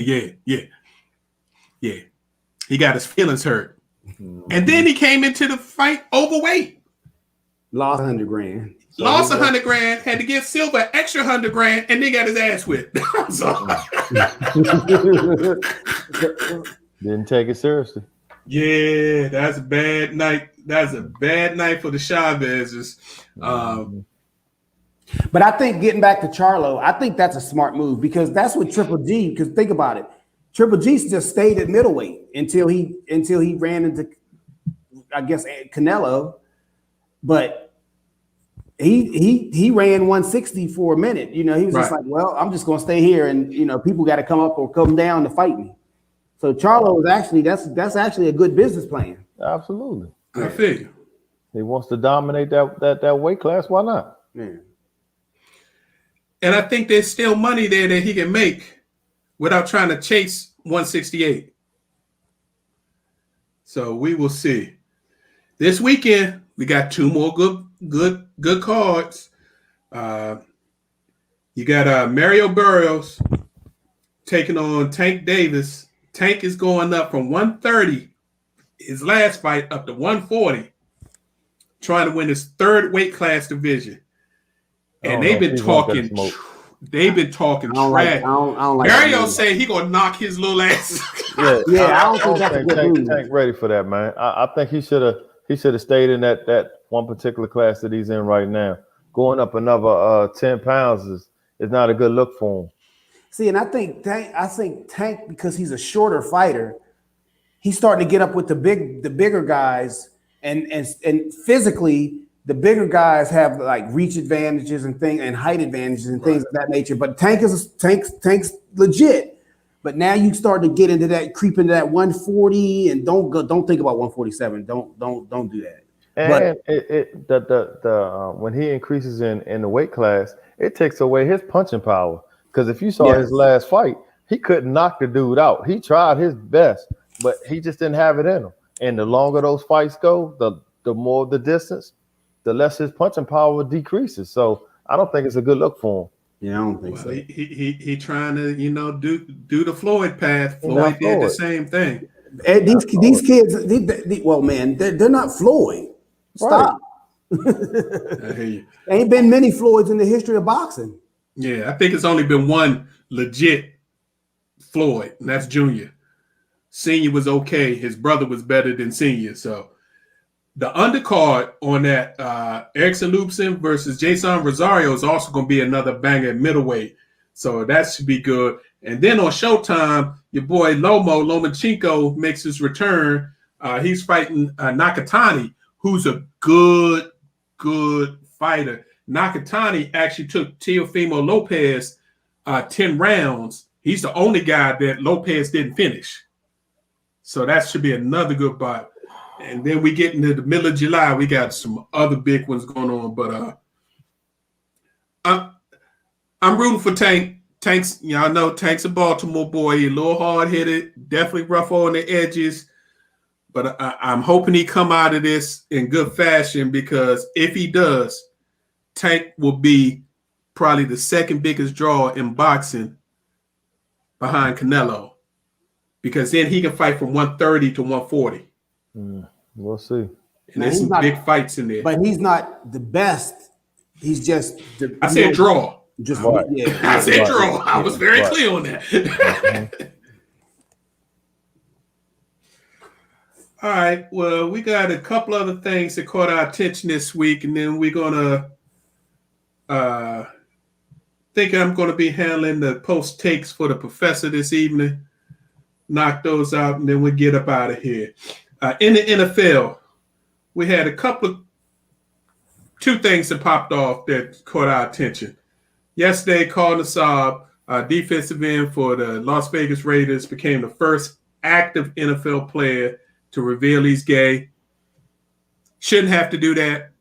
[SPEAKER 1] He got his feelings hurt. Mm-hmm. And then he came into the fight overweight.
[SPEAKER 3] Lost $100,000.
[SPEAKER 1] So lost $100,000, had to give Silva an extra $100,000, and then got his ass whipped.
[SPEAKER 2] Didn't take it seriously.
[SPEAKER 1] Yeah, that's a bad night. That's a bad night for the Chavezes.
[SPEAKER 3] But I think getting back to Charlo, I think that's a smart move because that's what Triple G. Because think about it, Triple G just stayed at middleweight until he ran into, I guess, Canelo, but he ran 160 for a minute. You know, he was just like, well, I'm just going to stay here, and you know, people got to come up or come down to fight me. So Charlo is actually that's actually a good business plan.
[SPEAKER 2] Absolutely,
[SPEAKER 1] I figure
[SPEAKER 2] he wants to dominate that weight class. Why not?
[SPEAKER 3] Yeah.
[SPEAKER 1] And I think there's still money there that he can make without trying to chase 168. So we will see. This weekend we got two more good cards. You got Mario Burrios taking on Tank Davis. Tank is going up from 130, his last fight, up to 140, trying to win his third weight class division. And they've been talking trash.
[SPEAKER 3] I don't like
[SPEAKER 1] Mario say he gonna knock his little ass.
[SPEAKER 2] Yeah, I don't think Tank ready for that, man. I think he should have stayed in that one particular class that he's in right now. Going up another 10 pounds is not a good look for him.
[SPEAKER 3] See, and I think Tank, because he's a shorter fighter, he's starting to get up with the bigger guys, and physically the bigger guys have like reach advantages and height advantages and things of that nature. But Tank's legit. But now you start to get into that, creep into that 140, and don't think about 147. Don't do that.
[SPEAKER 2] And when he increases in the weight class, it takes away his punching power. Because if you saw his last fight, he couldn't knock the dude out. He tried his best, but he just didn't have it in him. And the longer those fights go, the more the distance, the less his punching power decreases. So I don't think it's a good look for him.
[SPEAKER 3] Yeah, I don't think so.
[SPEAKER 1] He trying to, do the Floyd path. Floyd did the same thing.
[SPEAKER 3] And these kids, they're not Floyd. Stop.
[SPEAKER 1] Right. I hear you.
[SPEAKER 3] Ain't been many Floyds in the history of boxing.
[SPEAKER 1] Yeah, I think it's only been one legit Floyd, and that's Junior. Senior was okay. His brother was better than Senior. So the undercard on that, Erickson Lupson versus Jason Rosario is also going to be another banger at middleweight. So that should be good. And then on Showtime, your boy Lomachenko makes his return. He's fighting Nakatani, who's a good fighter. Nakatani actually took Teofimo Lopez 10 rounds. He's the only guy that Lopez didn't finish. So that should be another good fight. And then we get into the middle of July. We got some other big ones going on. But I'm rooting for Tank. Tank's, y'all know Tank's a Baltimore boy. He's a little hard-headed, definitely rough on the edges. But I'm hoping he come out of this in good fashion, because if he does, Tank will be probably the second biggest draw in boxing behind Canelo, because then he can fight from 130 to 140.
[SPEAKER 2] We'll see.
[SPEAKER 1] And there's some big fights in there.
[SPEAKER 3] But he's not the best. He's just
[SPEAKER 1] I said draw.
[SPEAKER 3] Just
[SPEAKER 2] right.
[SPEAKER 1] I said draw. I was very clear on that. All right. Well, we got a couple other things that caught our attention this week, and then we're gonna think I'm going to be handling the post takes for the professor this evening. Knock those out, and then we'll get up out of here. In the NFL, we had two things that popped off that caught our attention. Yesterday, Carl Nassib, defensive end for the Las Vegas Raiders, became the first active NFL player to reveal he's gay. Shouldn't have to do that,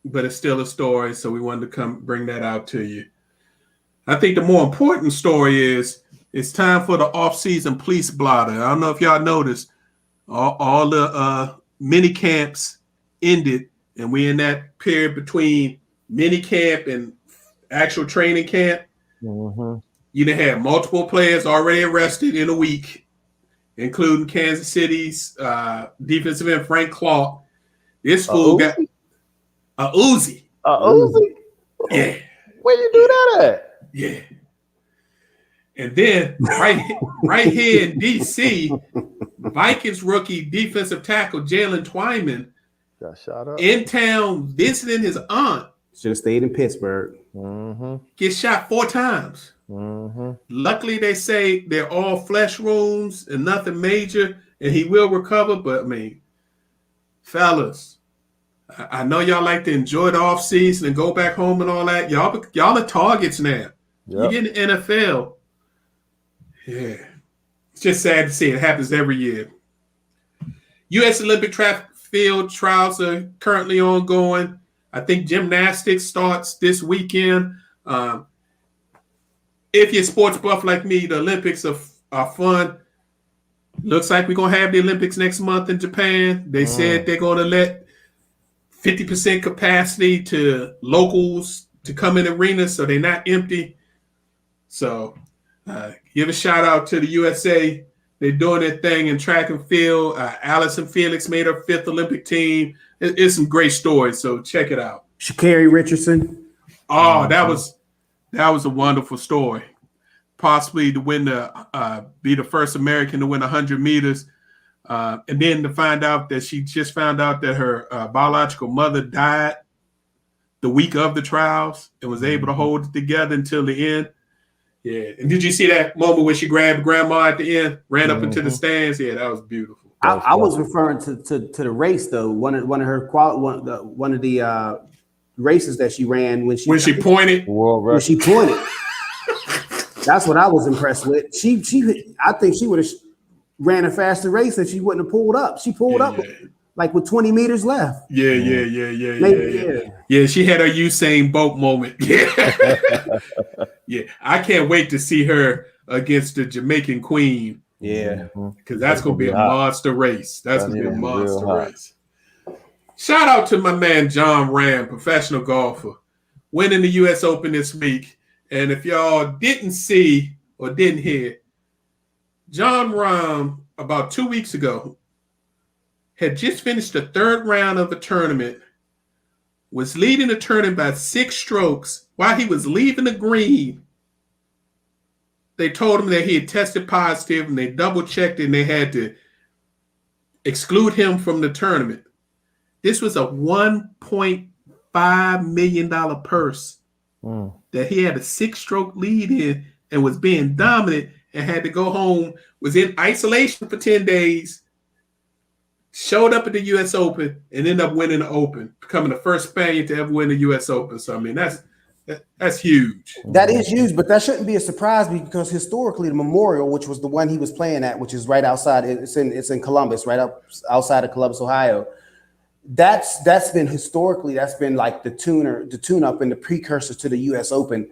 [SPEAKER 1] but it's still a story, so we wanted to come bring that out to you. I think the more important story is it's time for the off-season police blotter. I don't know if y'all noticed, all the mini camps ended, and we're in that period between mini camp and actual training camp.
[SPEAKER 2] Mm-hmm.
[SPEAKER 1] You done had multiple players already arrested in a week, including Kansas City's defensive end Frank Clark. This fool got a Uzi.
[SPEAKER 2] A Uzi?
[SPEAKER 1] Yeah.
[SPEAKER 2] Where you do that at?
[SPEAKER 1] Yeah. And then right here in D.C., Vikings rookie defensive tackle Jalen Twyman
[SPEAKER 2] Got shot up.
[SPEAKER 1] in town visiting his aunt.
[SPEAKER 3] Should have stayed in Pittsburgh.
[SPEAKER 2] Mm-hmm.
[SPEAKER 1] Gets shot 4 times.
[SPEAKER 2] Mm-hmm.
[SPEAKER 1] Luckily, they say they're all flesh wounds and nothing major, and he will recover. But, I mean, fellas, I know y'all like to enjoy the offseason and go back home and all that. Y'all are targets now.
[SPEAKER 2] Yep.
[SPEAKER 1] You get in the NFL. Yeah. It's just sad to see. It happens every year. U.S. Olympic track field trials are currently ongoing. I think gymnastics starts this weekend. If you're sports buff like me, the Olympics are fun. Looks like we're going to have the Olympics next month in Japan. They said they're going to let 50% capacity to locals to come in arenas so they're not empty. So give a shout out to the USA. They're doing their thing in track and field. Allison Felix made her 5th Olympic team. It's some great stories, so check it out.
[SPEAKER 3] Sha'Carri Richardson.
[SPEAKER 1] Oh, that was a wonderful story. Possibly to win be the first American to win 100 meters. And then to find out that she just found out that her biological mother died the week of the trials and was able to hold it together until the end. Yeah. And did you see that moment where she grabbed grandma at the end, ran up into the stands? Yeah, that was beautiful.
[SPEAKER 3] I was referring to the race though. One of the races that she ran when she
[SPEAKER 1] pointed.
[SPEAKER 3] When she pointed. That's what I was impressed with. I think she would have ran a faster race if she wouldn't have pulled up. She pulled up like with 20 meters left.
[SPEAKER 1] Yeah. Yeah, she had her Usain Bolt moment. Yeah. Yeah. I can't wait to see her against the Jamaican Queen.
[SPEAKER 3] Yeah.
[SPEAKER 1] Because that's going to be a monster race. That's going to be a monster race. Shout out to my man John Ram, professional golfer, winning the U.S. Open this week. And if y'all didn't see or didn't hear, John Rahm, about 2 weeks ago, had just finished the 3rd round of a tournament, was leading the tournament by 6 strokes. While he was leaving the green, they told him that he had tested positive, and they double-checked it, and they had to exclude him from the tournament. This was a $1.5 million purse that he had a 6-stroke lead in and was being dominant and had to go home, was in isolation for 10 days, showed up at the U.S. Open, and ended up winning the Open, becoming the first Spaniard to ever win the U.S. Open. So, I mean, that's huge.
[SPEAKER 3] That is huge, but that shouldn't be a surprise because historically the Memorial, which was the one he was playing at, which is right outside, it's in Columbus, right outside of Columbus, Ohio. That's been like the tune-up and the precursor to the U.S. Open.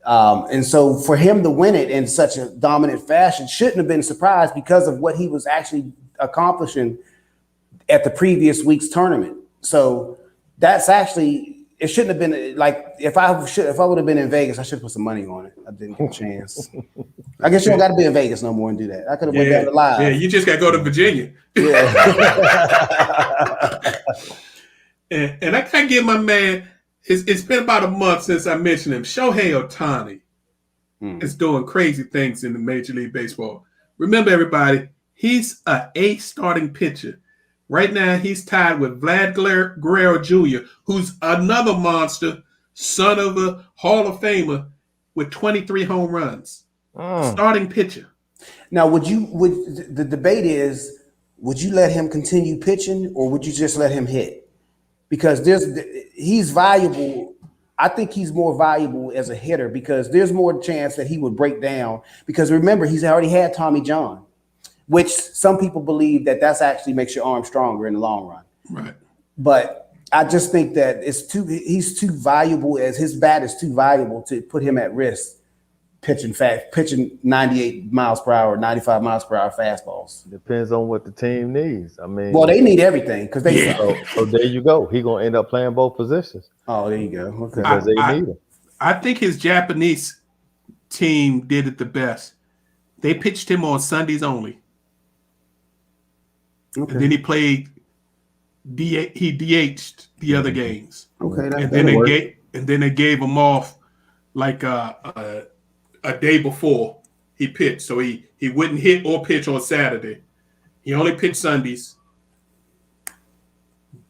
[SPEAKER 3] And so for him to win it in such a dominant fashion shouldn't have been a surprise because of what he was actually accomplishing at the previous week's tournament. So that's actually, it shouldn't have been like, if I would have been in Vegas, I should have put some money on it. I didn't get a chance. I guess you don't got to be in Vegas no more and do that. I could have went down the live.
[SPEAKER 1] Yeah, you just got to go to Virginia.
[SPEAKER 3] Yeah.
[SPEAKER 1] and I can't give my man, it's been about a month since I mentioned him. Shohei Ohtani is doing crazy things in the Major League Baseball. Remember, everybody, he's an A starting pitcher. Right now, he's tied with Vlad Guerrero Jr., who's another monster, son of a Hall of Famer. with 23 home runs. Starting pitcher.
[SPEAKER 3] Now, the debate is, would you let him continue pitching or would you just let him hit? Because he's valuable. I think he's more valuable as a hitter because there's more chance that he would break down. Because remember, he's already had Tommy John, which some people believe that's actually makes your arm stronger in the long run.
[SPEAKER 1] Right.
[SPEAKER 3] But I just think that he's too valuable, as his bat is too valuable to put him at risk pitching 98 miles per hour, 95 miles per hour fastballs.
[SPEAKER 2] Depends on what the team needs. I mean,
[SPEAKER 3] well, they need everything because they.
[SPEAKER 2] So there you go. He gonna end up playing both positions.
[SPEAKER 3] Oh, there you go. Okay.
[SPEAKER 2] Because they need him.
[SPEAKER 1] I think his Japanese team did it the best. They pitched him on Sundays only. Okay. And then he played. He DH'd the other games.
[SPEAKER 3] Okay.
[SPEAKER 1] And then they gave him off like a day before he pitched. So he wouldn't hit or pitch on Saturday. He only pitched Sundays.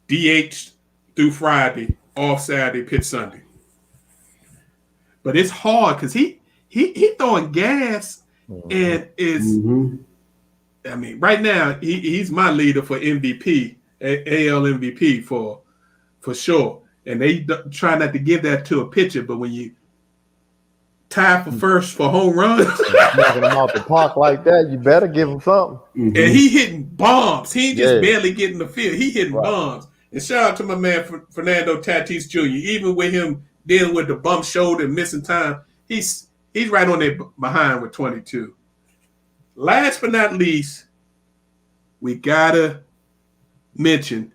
[SPEAKER 1] DH'd through Friday, off Saturday, pitched Sunday. But it's hard because he throwing gas and is. Mm-hmm. I mean, right now he's my leader for MVP, AL MVP for sure. And they try not to give that to a pitcher, but when you tie for first for home runs,
[SPEAKER 2] knocking him out the park like that, you better give him something.
[SPEAKER 1] Mm-hmm. And he hitting bombs. He ain't just barely getting the field. He hitting bombs. And shout out to my man Fernando Tatis Jr. Even with him dealing with the bump shoulder and missing time, he's right on there behind with 22. Last but not least, we gotta mention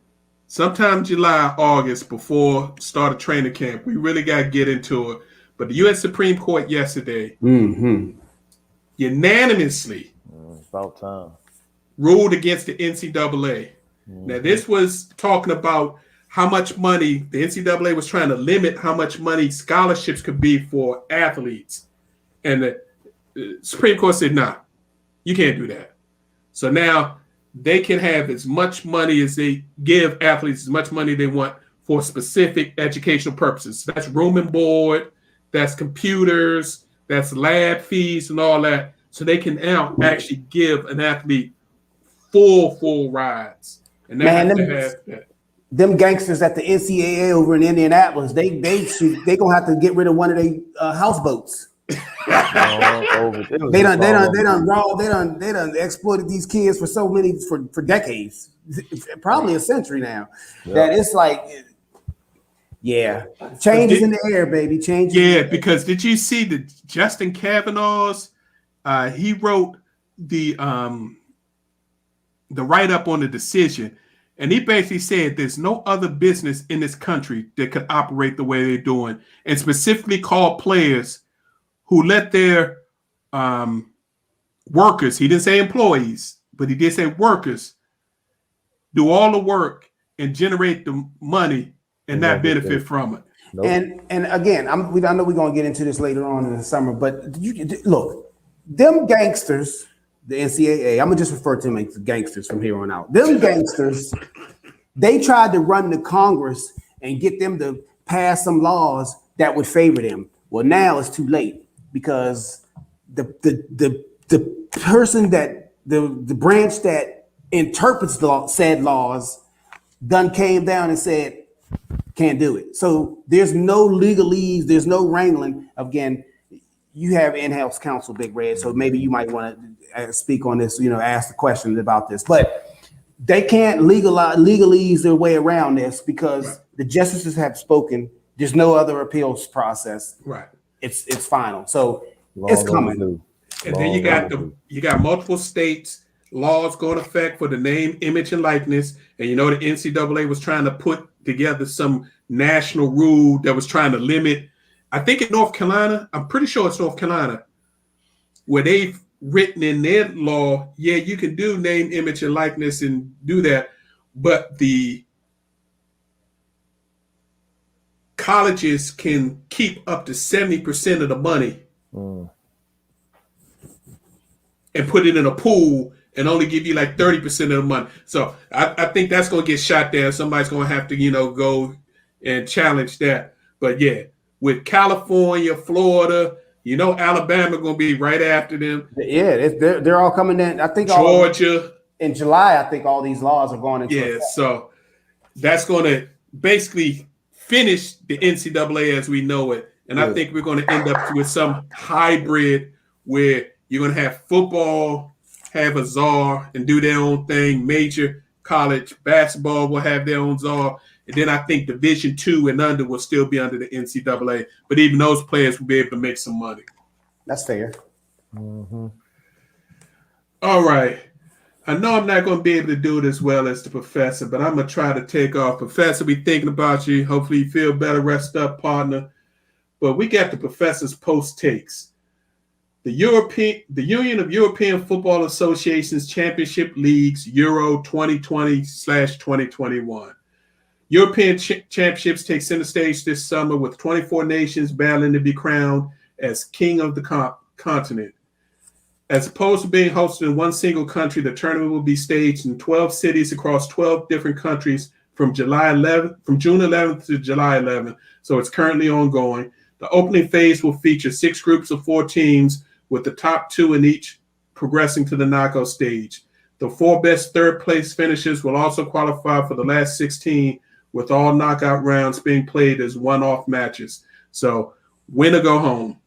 [SPEAKER 1] sometime July, August, before start of training camp, we really gotta get into it. But the U.S. Supreme Court yesterday unanimously
[SPEAKER 2] about time
[SPEAKER 1] ruled against the NCAA. Now, this was talking about how much money the NCAA was trying to limit how much money scholarships could be for athletes. And the Supreme Court said, nah, you can't do that. So now they can have as much money as they give athletes, as much money they want for specific educational purposes. So that's room and board, that's computers, that's lab fees and all that. So they can now actually give an athlete full rides. And
[SPEAKER 3] them gangsters at the NCAA over in Indianapolis, they gonna have to get rid of one of their houseboats. They done exploited these kids for decades, probably a century now. Yep. That it's like, changes in the air, baby. Changes.
[SPEAKER 1] Yeah, because did you see that Justin Kavanaugh's? He wrote the write-up on the decision, and he basically said there's no other business in this country that could operate the way they're doing, and specifically called players who let their workers, he didn't say employees, but he did say workers, do all the work and generate the money and not benefit from it.
[SPEAKER 3] Nope. And again, I know we're going to get into this later on in the summer, but look, them gangsters, the NCAA, I'm going to just refer to them as gangsters from here on out. Them gangsters, they tried to run to Congress and get them to pass some laws that would favor them. Well, now it's too late because the person that the branch that interprets said laws done came down and said can't do it. So there's no legalese, there's no wrangling. Again, you have in-house counsel, Big Red, so maybe you might want to speak on this, ask the questions about this. But they can't legalese their way around this because the justices have spoken. There's no other appeals process.
[SPEAKER 1] Right.
[SPEAKER 3] It's final. So it's coming.
[SPEAKER 1] And then you got multiple states, laws going to effect for the name, image, and likeness. And the NCAA was trying to put together some national rule that was trying to limit. I think in North Carolina, I'm pretty sure it's North Carolina, where they've written in their law, you can do name, image, and likeness and do that, but the colleges can keep up to 70% of the money and put it in a pool and only give you like 30% of the money. So I think that's going to get shot down. Somebody's going to have to, go and challenge that. But with California, Florida, You know, Alabama going to be right after them.
[SPEAKER 3] Yeah, they're all coming in. I think
[SPEAKER 1] Georgia.
[SPEAKER 3] In July, I think all these laws are going into effect.
[SPEAKER 1] So that's going to basically finish the NCAA as we know it. And I think we're going to end up with some hybrid where you're going to have football have a czar and do their own thing. Major college basketball will have their own czar. And then I think Division II and under will still be under the NCAA. But even those players will be able to make some money.
[SPEAKER 3] That's fair.
[SPEAKER 2] Mm-hmm.
[SPEAKER 1] All right. I know I'm not going to be able to do it as well as the professor, but I'm going to try to take off. Professor, we thinking about you. Hopefully you feel better. Rest up, partner. But we got the professor's post takes. The Union of European Football Associations Championship Leagues Euro 2020/2021. European Championships take center stage this summer with 24 nations battling to be crowned as king of the continent. As opposed to being hosted in one single country, the tournament will be staged in 12 cities across 12 different countries from June 11th to July 11th. So it's currently ongoing. The opening phase will feature 6 groups of 4 teams, with the top 2 in each progressing to the knockout stage. The 4 best third-place finishers will also qualify for the last 16, with all knockout rounds being played as one-off matches. So win or go home.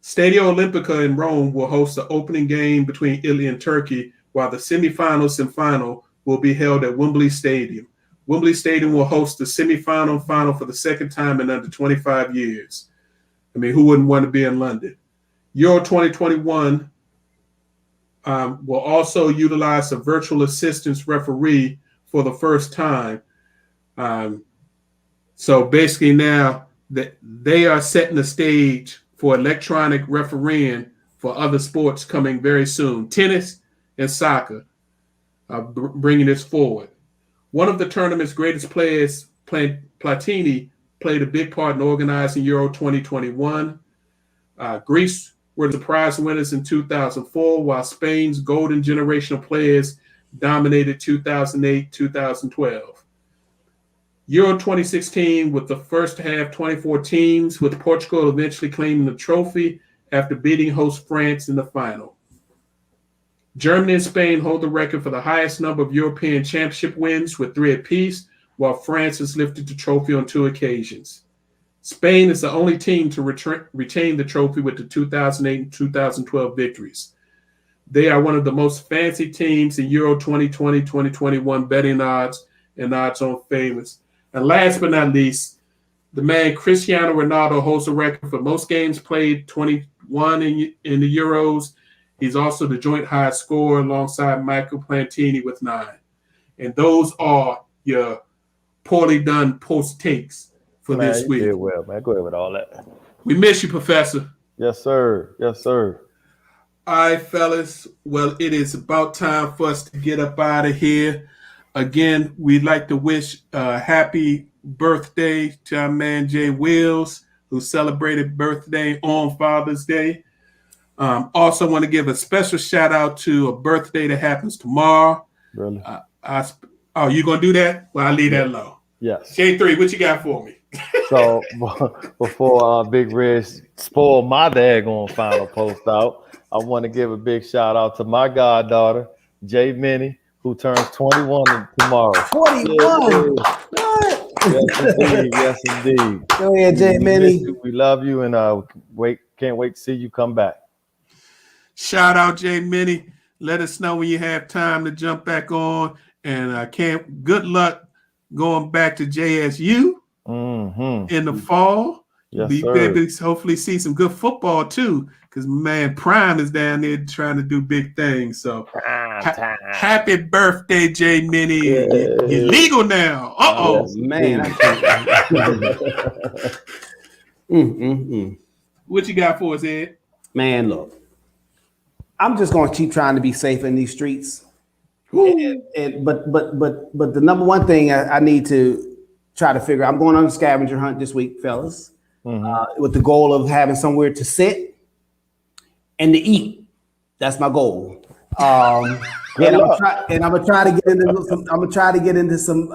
[SPEAKER 1] Stadio Olimpica in Rome will host the opening game between Italy and Turkey, while the semifinals and final will be held at Wembley Stadium. Wembley Stadium will host the semifinal and final for the second time in under 25 years. I mean, who wouldn't want to be in London? Euro 2021 will also utilize a virtual assistance referee for the first time. So basically now that they are setting the stage for electronic refereeing for other sports coming very soon. Tennis and soccer are bringing this forward. One of the tournament's greatest players, Platini, played a big part in organizing Euro 2021. Greece were the prize winners in 2004, while Spain's golden generation of players dominated 2008-2012. Euro 2016 with the first half 24 teams, with Portugal eventually claiming the trophy after beating host France in the final. Germany and Spain hold the record for the highest number of European championship wins with 3 apiece, while France has lifted the trophy on 2 occasions. Spain is the only team to retain the trophy with the 2008 and 2012 victories. They are one of the most fancy teams in Euro 2020-2021 betting odds and odds-on favorites. And last but not least, the man Cristiano Ronaldo holds the record for most games played, 21 in the Euros. He's also the joint highest scorer alongside Michael Platini with 9. And those are your poorly done post takes for this week.
[SPEAKER 2] You did well, man. Go ahead with all that.
[SPEAKER 1] We miss you, Professor.
[SPEAKER 2] Yes, sir. Yes, sir.
[SPEAKER 1] All right, fellas. Well, it is about time for us to get up out of here. Again, we'd like to wish a happy birthday to our man Jay Wills, who celebrated birthday on Father's Day. Also want to give a special shout out to a birthday that happens tomorrow.
[SPEAKER 2] Really?
[SPEAKER 1] You going to do that? Well, I'll leave that low.
[SPEAKER 2] Yes.
[SPEAKER 1] J3, what you got for me?
[SPEAKER 2] So before Big Red spoil my daggone final post out, I want to give a big shout out to my goddaughter, J Minnie, who turns 21 tomorrow.
[SPEAKER 3] 21? What?
[SPEAKER 2] Yes, indeed.
[SPEAKER 3] Go ahead, J Minnie.
[SPEAKER 2] We love you and can't wait to see you come back.
[SPEAKER 1] Shout out J Minnie. Let us know when you have time to jump back on. And good luck going back to JSU in the fall.
[SPEAKER 2] Yes,
[SPEAKER 1] Be able to hopefully see some good football too, because man, Prime is down there trying to do big things. So happy birthday, J Minnie.
[SPEAKER 2] Yeah.
[SPEAKER 1] You're legal now.
[SPEAKER 2] Yes,
[SPEAKER 3] man.
[SPEAKER 1] What you got for us, Ed?
[SPEAKER 3] Man, look, I'm just gonna keep trying to be safe in these streets. But the number one thing I need to try to figure out, I'm going on a scavenger hunt this week, fellas, with the goal of having somewhere to sit and to eat. That's my goal. And I'm gonna try to get into some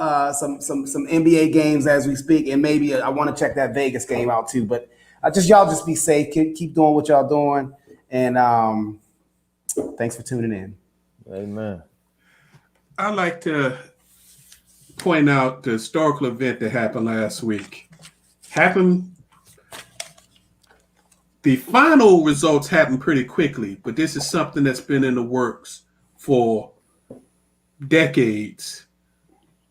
[SPEAKER 3] NBA games as we speak, and maybe I want to check that Vegas game out too. But y'all just be safe. Keep doing what y'all doing. And thanks for tuning in.
[SPEAKER 2] Amen.
[SPEAKER 1] I'd like to point out the historical event that happened last week. The final results happened pretty quickly, but this is something that's been in the works for decades.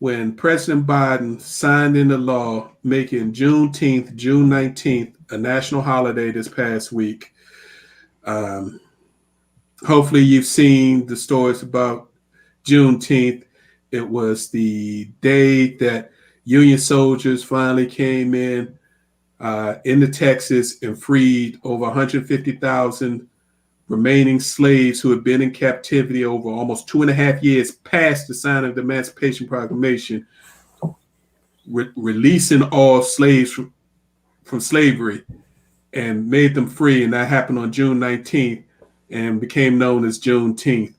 [SPEAKER 1] When President Biden signed into law making June 19th, a national holiday this past week. Hopefully you've seen the stories about Juneteenth. It was the day that Union soldiers finally came into Texas and freed over 150,000 remaining slaves who had been in captivity over almost 2.5 years past the signing of the Emancipation Proclamation, releasing all slaves from slavery and made them free. And that happened on June 19th and became known as Juneteenth.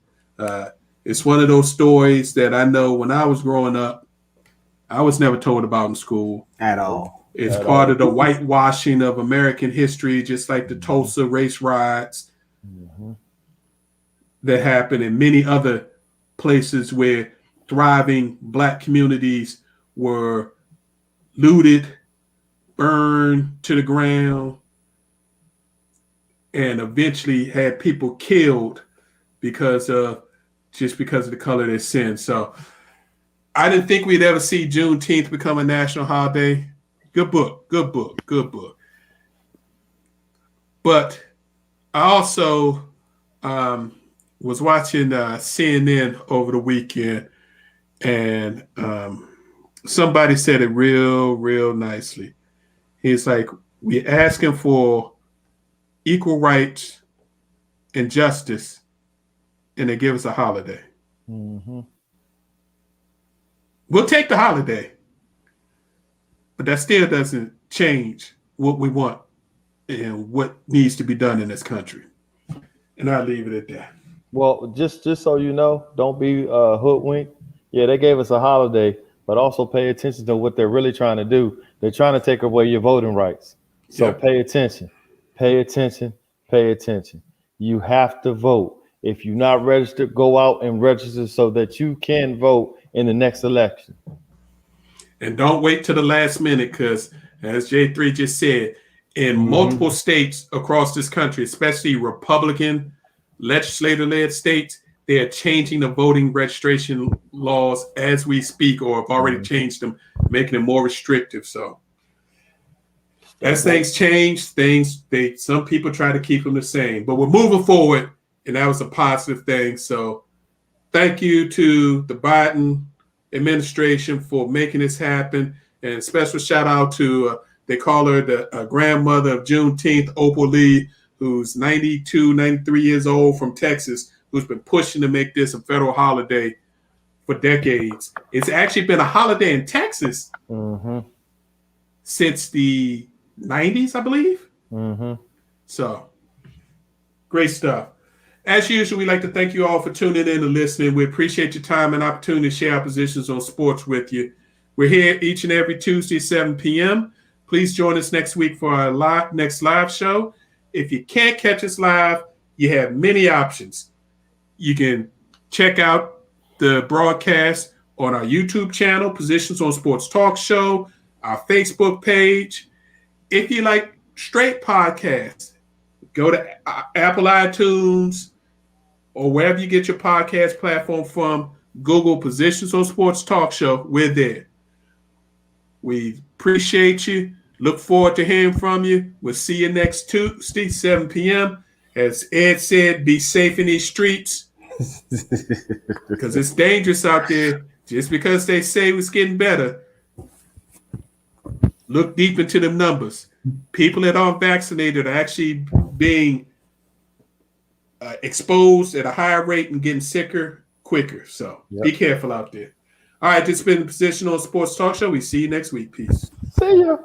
[SPEAKER 1] It's one of those stories that I know when I was growing up, I was never told about in school.
[SPEAKER 3] At all.
[SPEAKER 1] It's part of the whitewashing of American history, just like the Tulsa race riots that happened in many other places where thriving Black communities were looted, burned to the ground, and eventually had people killed because of the color of their skin. So I didn't think we'd ever see Juneteenth become a national holiday. Good book. But I also was watching CNN over the weekend, and somebody said it real nicely. He's like, we're asking for equal rights and justice, and they give us a holiday.
[SPEAKER 2] Mm-hmm.
[SPEAKER 1] We'll take the holiday, but that still doesn't change what we want and what needs to be done in this country. And I'll leave it at that.
[SPEAKER 2] Well, just so you know, don't be hoodwinked. Yeah, they gave us a holiday, but also pay attention to what they're really trying to do. They're trying to take away your voting rights. So Pay attention. You have to vote. If you're not registered, go out and register so that you can vote in the next election.
[SPEAKER 1] And don't wait till the last minute, because as J3 just said, in multiple states across this country, especially Republican legislator-led states, they are changing the voting registration laws as we speak, or have already changed them, making them more restrictive. So as things change, some people try to keep them the same, but we're moving forward, and that was a positive thing. So thank you to the Biden administration for making this happen, and special shout out to they call her the grandmother of Juneteenth, Opal Lee, who's 92, 93 years old, from Texas, who's been pushing to make this a federal holiday for decades. It's actually been a holiday in Texas since the 90s, I believe. So great stuff. As usual, we'd like to thank you all for tuning in and listening. We appreciate your time and opportunity to share our positions on sports with you. We're here each and every Tuesday, 7 p.m. Please join us next week for our next live show. If you can't catch us live, you have many options. You can check out the broadcast on our YouTube channel, Positions on Sports Talk Show, our Facebook page. If you like straight podcasts, go to Apple iTunes or wherever you get your podcast platform from. Google Positions on Sports Talk Show. We're there. We appreciate you. Look forward to hearing from you. We'll see you next Tuesday, 7 p.m. As Ed said, be safe in these streets because it's dangerous out there. Just because they say it's getting better, look deep into them numbers. People that aren't vaccinated are actually being exposed at a higher rate and getting sicker quicker. So be careful out there. All right, this has been the Position on Sports Talk Show. We see you next week. Peace.
[SPEAKER 2] See ya.